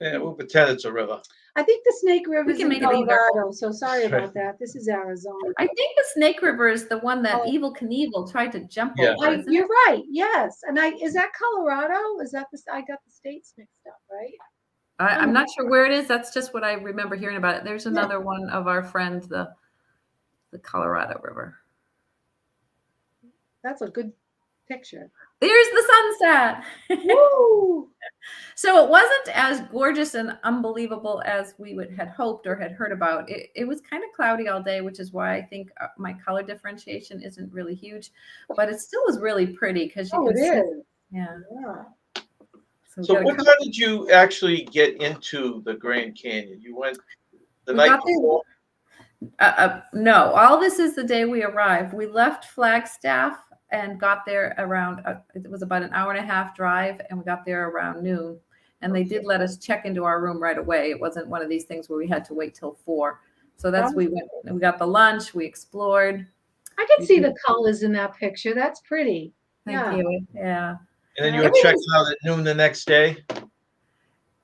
Yeah, we'll pretend it's a river. I think the Snake River is can in make it either. Colorado. So sorry about that. This is Arizona. I think the Snake River is the one that Evel Knievel tried to jump over. Isn't You're it? right. Yes, and is that Colorado? Is that I got the states mixed up, right? I'm not sure where it is. That's just what I remember hearing about it. There's another one of our friends, the Colorado River. That's a good picture. There's the sunset. Woo! So it wasn't as gorgeous and unbelievable as we had hoped or had heard about. It was kind of cloudy all day, which is why I think my color differentiation isn't really huge, but it still was really pretty because you can see. Is. Yeah. So what time did you actually get into the Grand Canyon? You went the night before? No, all this is the day we arrived. We left Flagstaff and got there around, it was about an hour and a half drive, and we got there around noon. And they did let us check into our room right away. It wasn't one of these things where we had to wait till 4. So we went and we got the lunch, we explored. I can see the colors in that picture. That's pretty. Thank you. Yeah. And then you were checking out at noon the next day?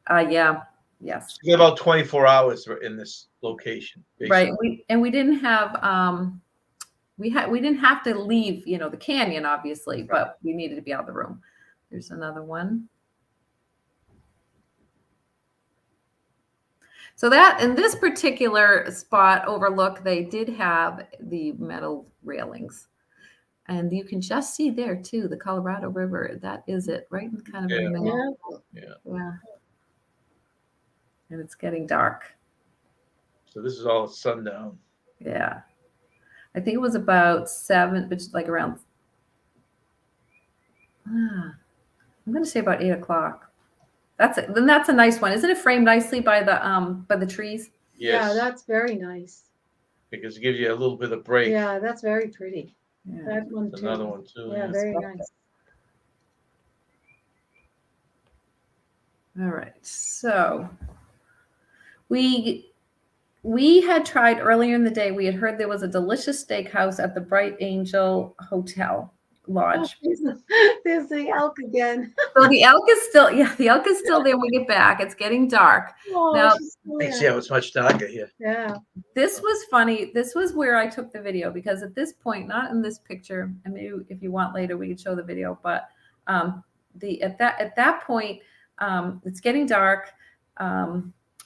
Yeah. Yes. You had about 24 hours in this location. Right. Basically. We didn't have we didn't have to leave, the canyon, obviously, but we needed to be out of the room. There's another one. So that in this particular spot overlook, they did have the metal railings. And you can just see there too, the Colorado River. That is it, right in kind of in the middle. Yeah. Yeah. And it's getting dark. So this is all at sundown. Yeah. I think it was about 7, but like around, I'm going to say about 8 o'clock. Then that's a nice one. Isn't it framed nicely by the trees? Yes, Yeah, that's very nice. because it gives you a little bit of break. Yeah, that's very pretty. Yeah. That one It's too. another one too. Yeah, very nice. All right. So we had tried earlier in the day, we had heard there was a delicious steakhouse at the Bright Angel Hotel Lodge. There's the elk again. So the elk is still, the elk is still there when we get back. It's getting dark. Oh, Now- she's still You can see there. how it's much darker here. Yeah. This was funny. This was where I took the video because at this point, not in this picture, and maybe if you want later, we can show the video, but at that point, it's getting dark.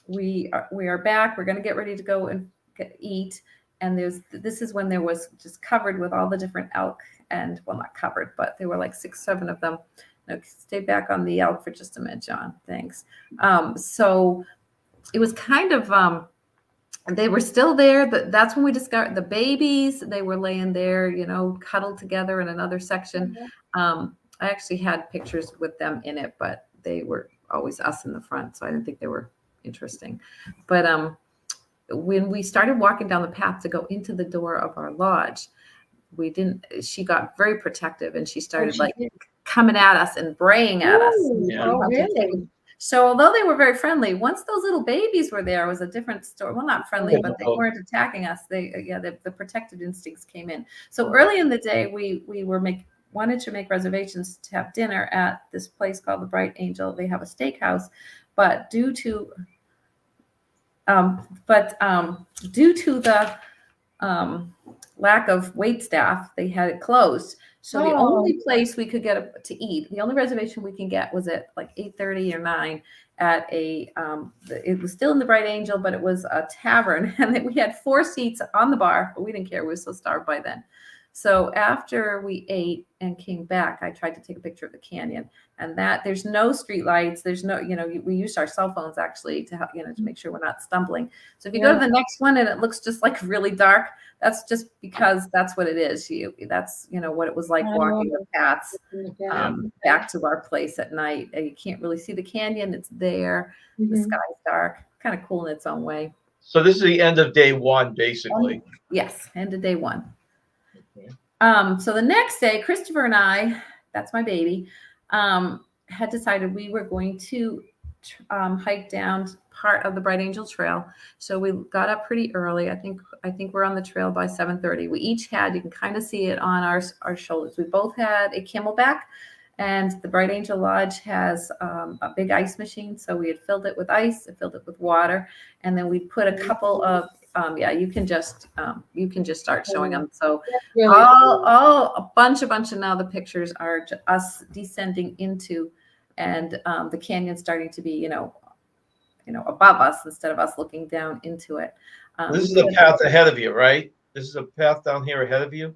We are back. We're going to get ready to go and eat. And this is when there was just covered with all the different elk, and well, not covered, but there were like 6, 7 of them. Now, stay back on the elk for just a minute, John. Thanks. So it was kind of they were still there. That's when we discovered the babies. They were laying there, cuddled together in another section. I actually had pictures with them in it, but they were always us in the front, so I didn't think they were interesting. But when we started walking down the path to go into the door of our lodge, she got very protective, and she started coming at us and braying at us. Yeah. Oh, really? So although they were very friendly, once those little babies were there, it was a different story. Well, not friendly, but they weren't attacking us. The protective instincts came in. So early in the day, we wanted to make reservations to have dinner at this place called the Bright Angel. They have a steakhouse, but due to the lack of wait staff, they had it closed. So the only place we could get to eat, the only reservation we can get was at like 8:30 or 9 at it was still in the Bright Angel, but it was a tavern, and we had 4 seats on the bar, but we didn't care. We were so starved by then. So after we ate and came back, I tried to take a picture of the canyon, and there's no street lights. There's no, we used our cell phones actually to help, to make sure we're not stumbling. So if you go to the next one and it looks just like really dark, that's just because that's what it is. That's what it was like walking with cats back to our place at night. You can't really see the canyon. It's there. The sky's dark, kind of cool in its own way. So this is the end of day 1, basically. Yes, end of day 1. Okay. So the next day, Christopher and I, that's my baby, had decided we were going to hike down part of the Bright Angel Trail. So we got up pretty early. I think we're on the trail by 7:30. We each had, you can kind of see it on our shoulders. We both had a Camelback, and the Bright Angel Lodge has a big ice machine. So we had filled it with ice, filled it with water, and then we put a couple of you can just start showing them. So a bunch of now the pictures are us descending into, and the canyon starting to be above us instead of us looking down into it. This is the path ahead of you, right? This is a path down here ahead of you.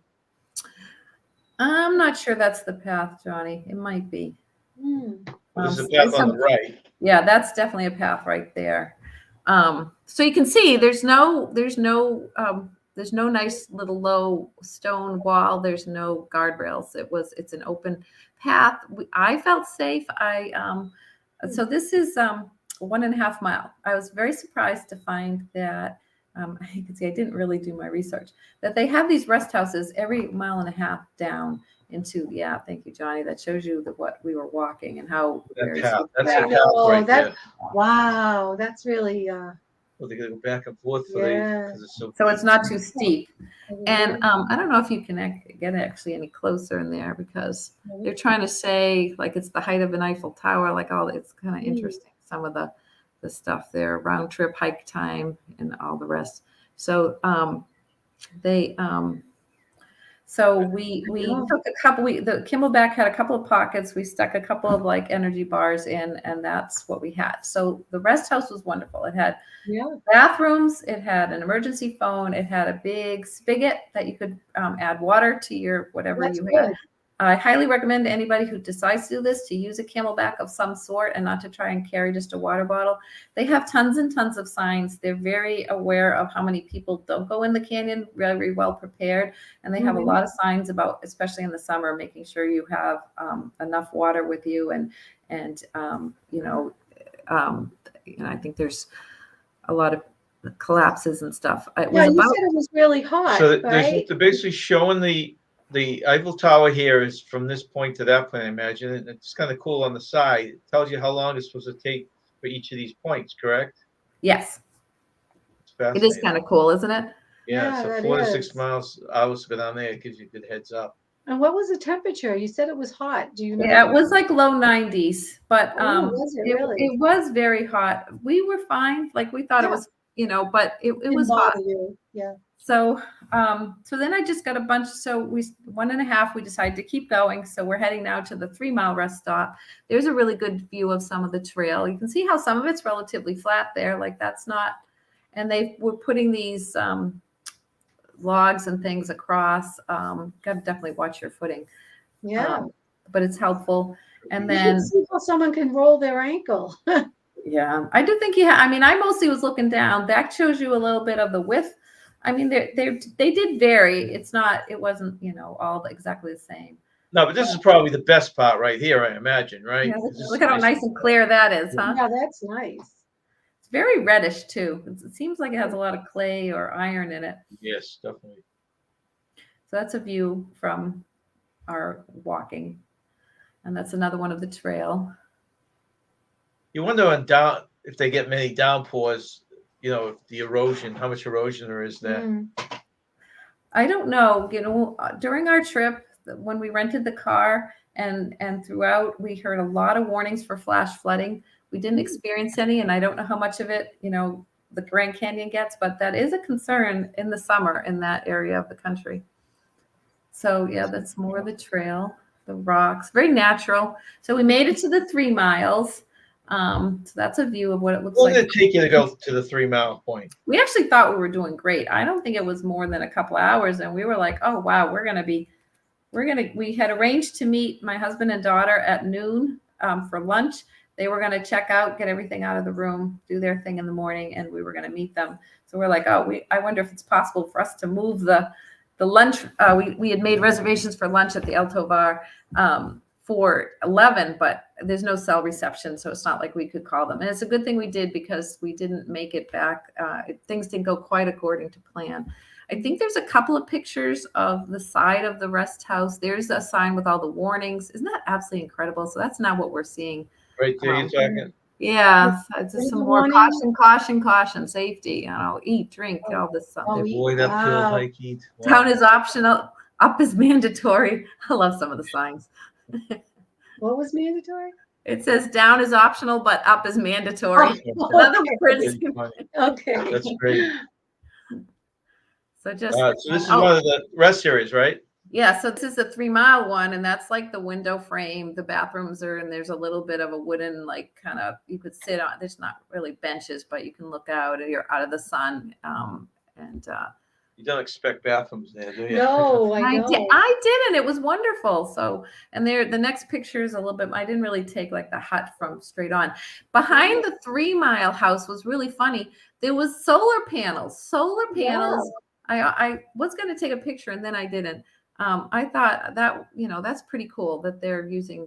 I'm not sure that's the path, Johnny. It might be. This is the path on the right. Yeah, that's definitely a path right there. So you can see there's no nice little low stone wall. There's no guardrails. It's an open path. I felt safe. So this is 1.5 mile. I was very surprised to find that you can see I didn't really do my research, that they have these rest houses every 1.5 miles down into, thank you, Johnny. That shows you what we were walking and how That's a path right there. Wow, that's really Well, they gotta go back and forth because it's so it's not too steep. And I don't know if you can get actually any closer in there, because they're trying to say like it's the height of an Eiffel Tower, like it's kind of interesting. Some of the stuff there, round trip hike time and all the rest. So so we took a couple. The Camelback had a couple of pockets. We stuck a couple of like energy bars in, and that's what we had. So the rest house was wonderful. It had bathrooms. It had an emergency phone. It had a big spigot that you could add water to your whatever you had. I highly recommend to anybody who decides to do this to use a camelback of some sort and not to try and carry just a water bottle. They have tons and tons of signs. They're very aware of how many people don't go in the canyon, very well prepared. And they have a lot of signs about, especially in the summer, making sure you have enough water with you. And I think there's a lot of collapses and stuff. It was Yeah, you about, said it was really hot, So right? they're basically showing the Eiffel Tower here is from this point to that point, I imagine. And it's kind of cool on the side. It tells you how long it's supposed to take for each of these points, correct? yes, It's it is fascinating. kind of cool, isn't it? Yeah, Yeah, so that 4 to 6 is. miles hours to go down there. It gives you a good heads up. And what was the temperature? You said it was hot. Do you know? Yeah, it was like low 90s, but Oh, was it really? it was very hot. We were fine. Like we thought it Yeah. was, but it Didn't was hot. bother you. Yeah. So then I just got a bunch. So 1.5, we decided to keep going. So we're heading now to the 3-mile rest stop. There's a really good view of some of the trail. You can see how some of it's relatively flat there. Like that's not, and they were putting these logs and things across. Got to definitely watch your footing. Yeah. But it's helpful. And You then can see how someone can roll their ankle. yeah, I do think I mean, I mostly was looking down. That shows you a little bit of the width. I mean, they did vary. It wasn't, all exactly the same. No, but this is probably the best part right here, I imagine, right? Yeah, 'Cause this look is at how nice and clear that is, huh? Yeah, that's nice. It's very reddish too. It seems like it has a lot of clay or iron in it. Yes, definitely. So that's a view from our walking. And that's another one of the trail. You wonder if they get many downpours, the erosion, how much erosion there is there. Mm. I don't know. During our trip, when we rented the car and throughout, we heard a lot of warnings for flash flooding. We didn't experience any, and I don't know how much of it, the Grand Canyon gets, but that is a concern in the summer in that area of the country. So yeah, that's more the trail, the rocks, very natural. So we made it to the 3 miles. So that's a view of what it looks How long like. did it take you to go to the 3-mile point? We actually thought we were doing great. I don't think it was more than a couple of hours. And we were like, oh, wow, we had arranged to meet my husband and daughter at noon for lunch. They were going to check out, get everything out of the room, do their thing in the morning, and we were going to meet them. So we're like, I wonder if it's possible for us to move the lunch. We had made reservations for lunch at the Eltovar for 11, but there's no cell reception, so it's not like we could call them. And it's a good thing we did because we didn't make it back. Things didn't go quite according to plan. I think there's a couple of pictures of the side of the rest house. There's a sign with all the warnings. Isn't that absolutely incredible? So that's not what we're seeing. Right there, you're talking. Yeah, it's just some more Warning. caution, safety. Eat, drink, all this stuff. Oh, Avoid uphill wow. hike, eat. Wow. Down is optional. Up is mandatory. I love some of the signs. What was mandatory? It says down is optional, but up is mandatory. Oh, Another okay. words. Pretty funny. Okay. That's great. So just So this is one of the rest areas, right? yeah. So this is the 3-mile one, and that's like the window frame. The bathrooms are, and there's a little bit of a wooden, like kind of you could sit on. There's not really benches, but you can look out, and you're out of the sun. You don't expect bathrooms there, do you? No, I know. I didn't. It was wonderful. So, and the next picture is a little bit, I didn't really take like the hut from straight on. Behind the 3-mile house was really funny. There was solar panels. I was going to take a picture and then I didn't. I thought that, that's pretty cool that they're using,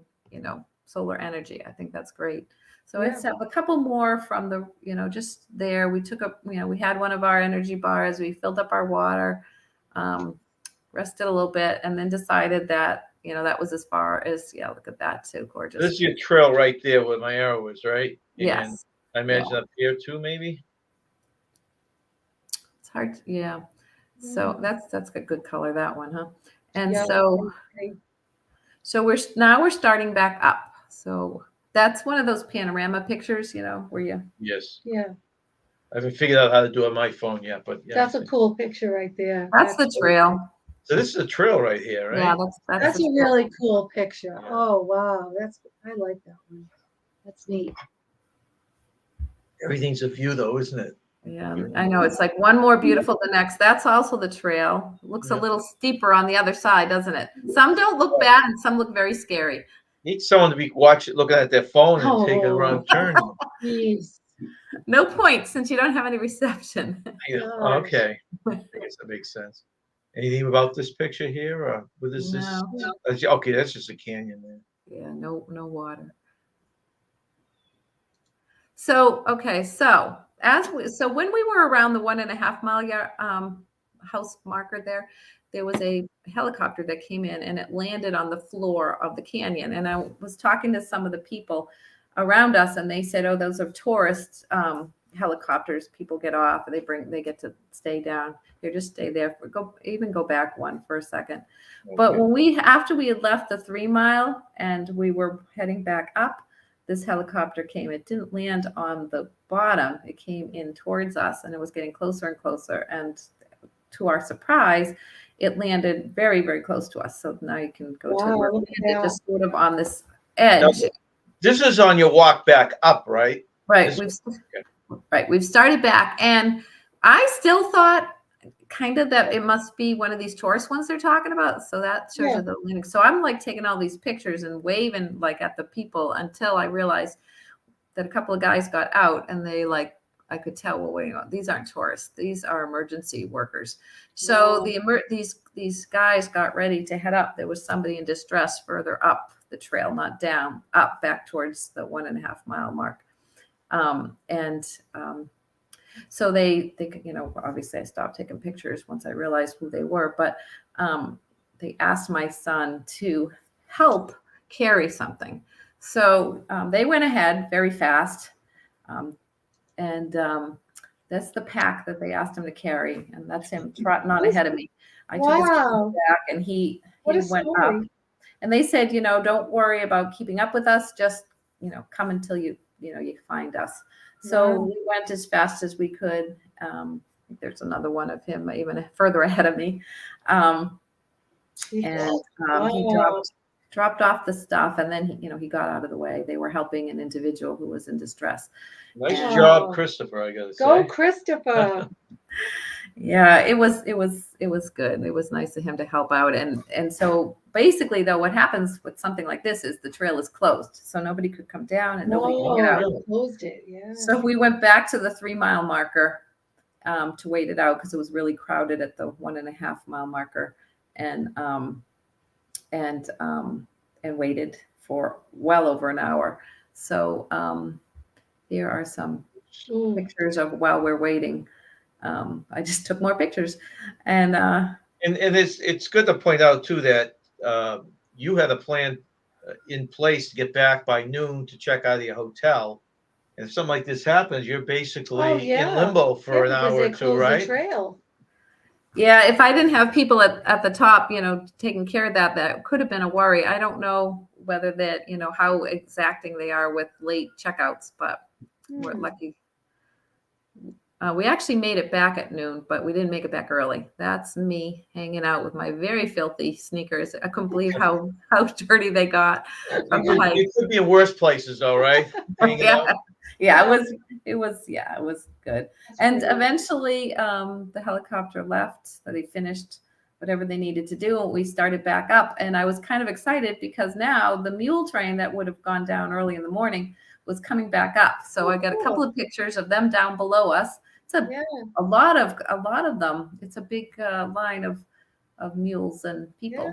solar energy. I think that's great. So I just have a couple more from the, just there. We took we had one of our energy bars. We filled up our water, rested a little bit, and then decided that, that was as far as, look at that too. Gorgeous. This is your trail right there where my arrow is, right? Yes. And I imagine up here too, maybe? It's hard. Yeah. So that's a good color, that one, huh? And Yeah, so we're starting back up. So that's one of those panorama pictures, where you. Yes. Yeah. I haven't figured out how to do it on my phone yet, but yeah. That's a cool picture right there. That's the trail. So this is a trail right here, right? Yeah, That's the a trail. really cool picture. Yeah. Oh, wow. I like that one. That's neat. Everything's a view though, isn't it? Yeah, I know. It's like one more beautiful than next. That's also the trail. Looks a Yeah. little steeper on the other side, doesn't it? Some don't look bad and some look very scary. Need someone to be looking at their phone and take a Oh. wrong turn. Jeez. No point since you don't have any reception. Yeah, Gosh. okay. I guess that makes sense. Anything about this picture here? Or what is this? No. Okay, that's just a canyon there. Yeah, no water. So, okay, so when we were around the 1.5 mile house marker there was a helicopter that came in and it landed on the floor of the canyon. And I was talking to some of the people around us, and they said, "Oh, those are tourist helicopters. People get off, and they get to stay down. They just stay there go back one for a second." But Okay. after we had left the 3 mile and we were heading back up, this helicopter came. It didn't land on the bottom. It came in towards us, and it was getting closer and closer. And to our surprise, it landed very, very close to us. So now you can go to Wow, where it look at landed, that. just sort of on this edge. This is on your walk back up, right? Right. This- We've started back, and I still thought kind of that it must be one of these tourist ones they're talking about. So that shows Yeah. you the landing. So I'm like taking all these pictures and waving like at the people until I realized that a couple of guys got out, and they like, I could tell, well, wait, these aren't tourists. These are emergency workers. So Wow. these guys got ready to head up. There was somebody in distress further up the trail, not down, up back towards the 1.5 mile mark. So they, obviously I stopped taking pictures once I realized who they were, but they asked my son to help carry something. So they went ahead very fast. And that's the pack that they asked him to carry. And that's him trotting on ahead of me. I took his Wow. back, and he What a went up. story. And they said, don't worry about keeping up with us. Just, come until you find us. So Wow. we went as fast as we could. There's another one of him even further ahead of me. And he Wow. dropped off the stuff, and then he got out of the way. They were helping an individual who was in distress. Nice And- job, Christopher, I gotta say. Go, Christopher. Yeah, it was good. It was nice of him to help out. And so basically, though, what happens with something like this is the trail is closed. So nobody could come down and nobody could get out. Oh, closed it. Yeah. So we went back to the 3 mile marker to wait it out, because it was really crowded at the 1.5 mile marker, and waited for well over an hour. So here are some Ooh. pictures of while we're waiting. I just took more pictures, and it's good to point out too that you had a plan in place to get back by noon to check out of your hotel. And if something like this happens, you're basically Oh, yeah. in limbo for an because hour they or two, closed right? the trail. yeah, if I didn't have people at the top, taking care of that could have been a worry. I don't know whether that, how exacting they are with late checkouts, but we're lucky. We actually made it back at noon, but we didn't make it back early. That's me hanging out with my very filthy sneakers. I couldn't believe how dirty they got from the hike. It could be in worse places, though, right? Hanging out. Yeah, it was good. And great. eventually the helicopter left, so they finished whatever they needed to do, and we started back up. And I was kind of excited because now the mule train that would have gone down early in the morning was coming back up. So I got a couple of pictures of them down below us. It's a lot of them. It's a big line of mules and people.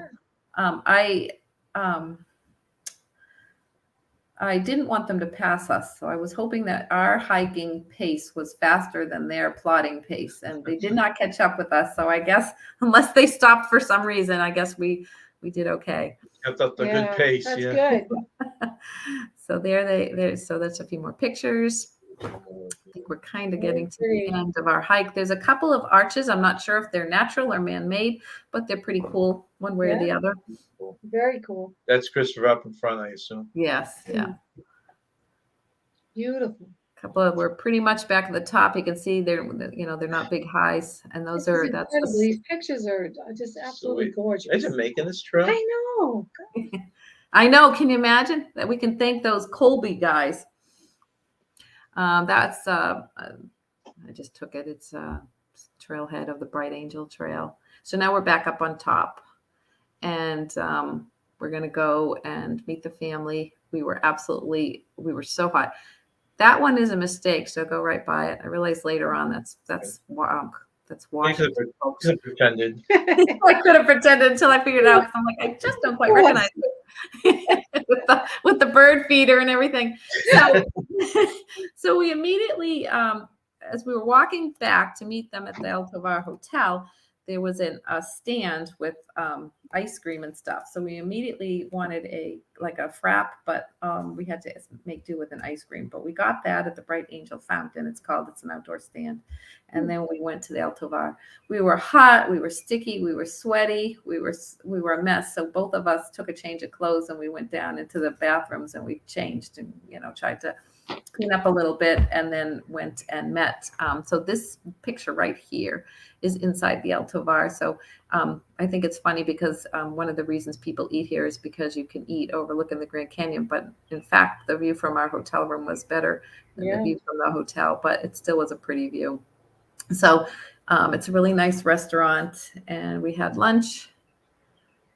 I didn't want them to pass us, so I was hoping that our hiking pace was faster than their plodding pace, and they did not catch up with us. So I guess unless they stopped for some reason, I guess we did okay. Kept up the good pace. That's Yeah. good. So there. So that's a few more pictures. I think we're kind of getting to the end of our hike. There's a couple of arches. I'm not sure if they're natural or man-made, but they're pretty cool one way or the other. Very cool. That's Christopher up in front, I assume. Yes, yeah. Beautiful. We're pretty much back at the top. You can see they're not big highs, and those This is are incredible. These pictures are just absolutely Sweet. gorgeous. Imagine making this trail. I know. I know. Can you imagine that? We can thank those Colby guys. That's I just took it. It's a trailhead of the Bright Angel Trail. So now we're back up on top, and we're going to go and meet the family. We were so hot. That one is a mistake, so go right by it. I realized later on that's Washington. You could have pretended. I could have pretended until I figured it out, 'cause I'm like, I just don't quite recognize it with the bird feeder and everything. So we immediately, as we were walking back to meet them at the Eltovar Hotel, there was a stand with ice cream and stuff. So we immediately wanted a frap, but we had to make do with an ice cream. But we got that at the Bright Angel Fountain. It's an outdoor stand. And then we went to the Eltovar. We were hot, we were sticky, we were sweaty, we were a mess. So both of us took a change of clothes and we went down into the bathrooms and we changed and tried to clean up a little bit, and then went and met. So this picture right here is inside the Eltovar. So I think it's funny because one of the reasons people eat here is because you can eat overlooking the Grand Canyon. But in fact, the view from our hotel room was better than the view from the hotel, but it still was a pretty view. So it's a really nice restaurant, and we had lunch,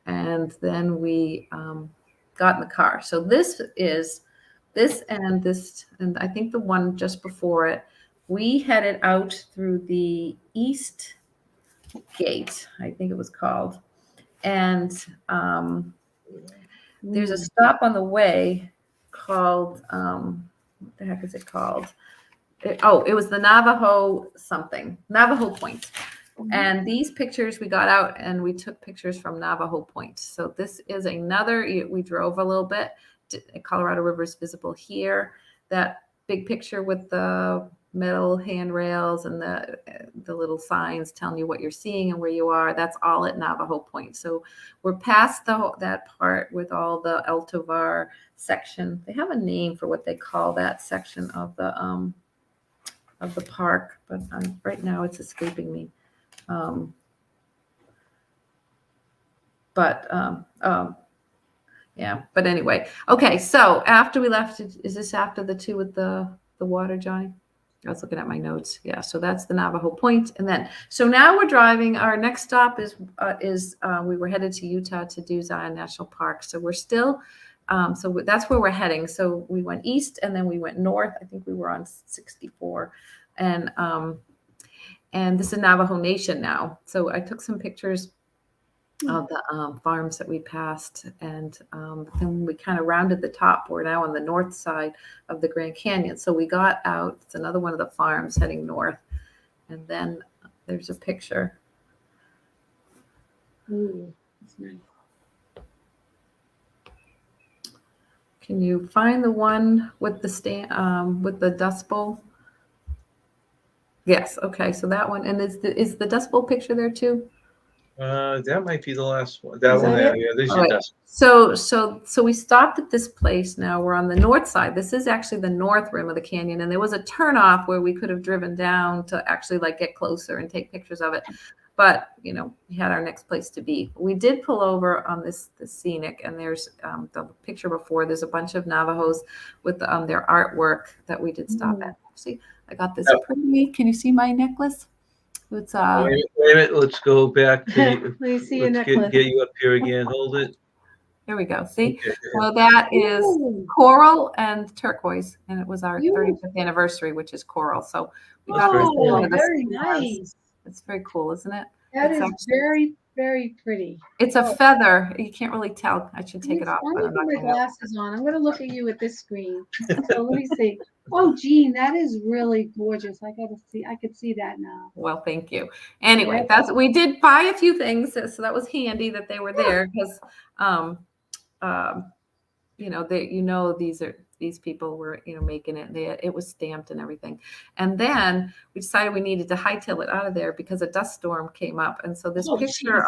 and then we got in the car. So this and I think the one just before it, we headed out through the East Gate, I think it was called. And there's a stop on the way called, what the heck is it called? It was the Navajo Point. And these pictures, we got out and we took pictures from Navajo Point. So this is we drove a little bit. Colorado River is visible here. That big picture with the metal handrails and the little signs telling you what you're seeing and where you are, that's all at Navajo Point. So we're past that part with all the Eltovar section. They have a name for what they call that section of the park, but right now it's escaping me. Yeah, but anyway, okay. So after we left, is this after the two with the water, Johnny? I was looking at my notes. Yeah, so that's the Navajo Point, and then so now we're driving. Our next stop is we were headed to Utah to do Zion National Park. So we're still, that's where we're heading. So we went east and then we went north. I think we were on 64, and this is Navajo Nation now. So I took some pictures of the farms that we passed, and then we kind of rounded the top. We're now on the north side of the Grand Canyon. So we got out. It's another one of the farms heading north, and then there's a picture. Ooh, that's nice. Can you find the one with the stand with the Dust Bowl? Yes. Okay. So that one, and is the Dust Bowl picture there too? That might be the last one. That Is one that there. it? Yeah, there's All your right. dust. So we stopped at this place. Now we're on the north side. This is actually the north rim of the canyon, and there was a turnoff where we could have driven down to actually get closer and take pictures of it. But we had our next place to be. We did pull over on this scenic, and there's the picture before. There's a bunch of Navajos with their artwork that we did stop at. See, I got this pretty. Can you see my necklace? It's Wait a minute. Let's go back to. Let me see your Let's necklace. get you up here again. Hold it. There we go. See, Okay. so that is Ooh. coral and turquoise, and it was our Beautiful. 35th anniversary, which is coral. So we That's got this very one of the very stars. nice. It's very cool, isn't it? That It's is actually- very, very pretty. It's a feather. You can't really tell. I should take it off. I'm But I'm gonna not put my gonna. glasses on. I'm going to look at you at this screen. So let me see. Oh, Jean, that is really gorgeous. I could see that now. Well, thank you. Anyway, Yeah. we did buy a few things, so that was handy that they were there because, these people were making it. It was stamped and everything, and then we decided we needed to hightail it out of there because a dust storm came up, and so this Oh, picture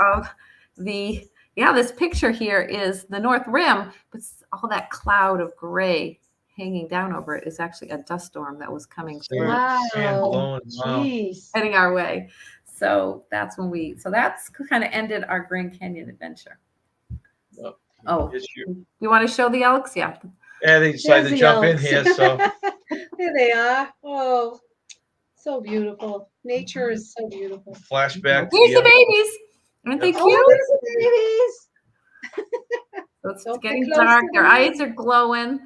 geez. of this picture here is the North Rim, but all that cloud of gray hanging down over it is actually a dust storm that was coming through. Sand blowing. Wow. Jeez. Heading our way. So that's that's kind of ended our Grand Canyon adventure. Well, Oh, it's your- you want to show the elks? Yeah. Yeah, they decided There's to the jump in elks. here, so There they are. Oh, So beautiful. Nature is so beautiful. Flashback to Here's the the other. babies. Aren't they Yeah. Oh, cute? there's the babies. So it's Don't get getting close dark. to Their them. eyes are glowing.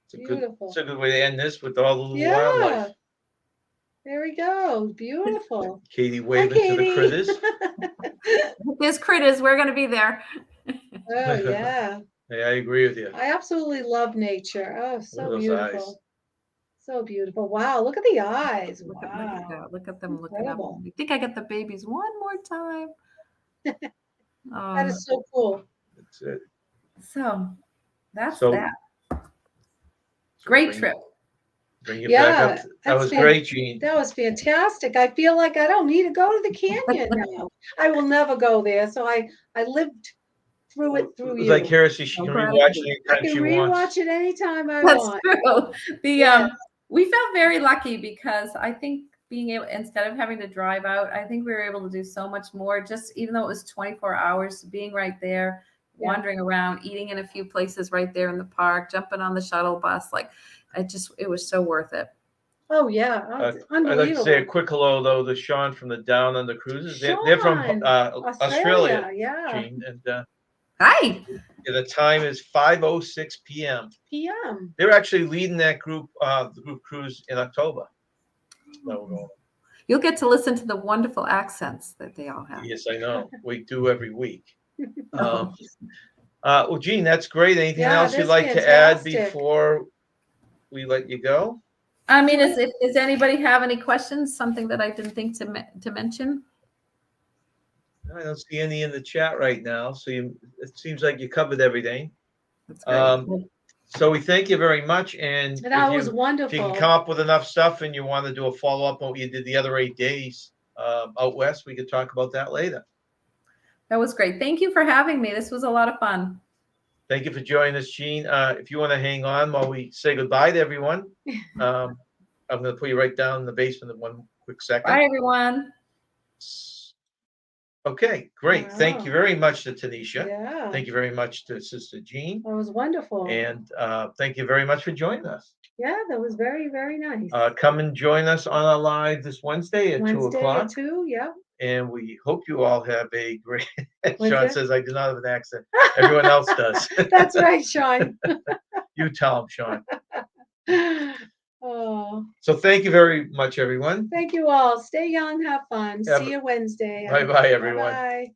It's a Beautiful. it's a good way to end this with all the little Yeah. wildlife. There we go. Beautiful. Katie Hi, waving to the Katie. critters. There's critters. We're going to be there. Oh, yeah. Hey, I agree with you. I absolutely love nature. Oh, Look at so those beautiful. eyes. So beautiful. Wow. Look at the eyes. Look at Wow. that. Look at them looking at Incredible. me. I think I get the babies one more time. That is so cool. That's it. So that's So- that. So Great bring- trip. Bring it back Yeah, up. That that's was great, Gene. That was fantastic. I feel like I don't need to go to the canyon now. I will never go there. So I lived through it through you. Vicariously, she I'm can glad rewatch you it I anytime can she rewatch wants. it anytime I That's want. true. The Yes. we felt very lucky because I think being able, instead of having to drive out, I think we were able to do so much more. Just even though it was 24 hours, being right there, Yeah. wandering around, eating in a few places right there in the park, jumping on the shuttle bus, like it was so worth it. Oh yeah, oh, it's I'd like to unbelievable. say a quick hello though to Sean from the Down Under Cruises. They're from Sean, Australia, yeah. Gene, and Hi. the time is 5:06 p.m. PM. They're actually leading that group, the group cruise in October. That we're going. You'll get to listen to the wonderful accents that they all have. Yes, I know. We do every week. Well, Gene, that's great. Anything Yeah, else you'd that's like to add fantastic. before we let you go? I mean, does anybody have any questions? Something that I didn't think to mention? I don't see any in the chat right now, so it seems like you covered everything. That's great. So we thank you very much, and That was if you wonderful. can come up with enough stuff and you want to do a follow-up on what you did the other 8 days out west, we could talk about that later. That was great. Thank you for having me. This was a lot of fun. Thank you for joining us, Gene. If you want to hang on while we say goodbye to everyone, I'm going to put you right down in the basement in one quick second. Bye, everyone. Okay, great. Thank you Wow. very much to Tanisha. Yeah, Thank you very much to Sister Jean. that was wonderful. And thank you very much for joining us. Yeah, that was very, very nice. Come and join us on our live this Wednesday at 2 Wednesday o'clock. at 2, yeah. And we hope you all have a great. What's Sean that? says I do not have an accent. Everyone else does. That's right, Sean. You tell him, Sean. Oh, So thank you very much, everyone. thank you all. Stay young, have fun. Have- See you Wednesday. Bye-bye, everyone. Bye-bye.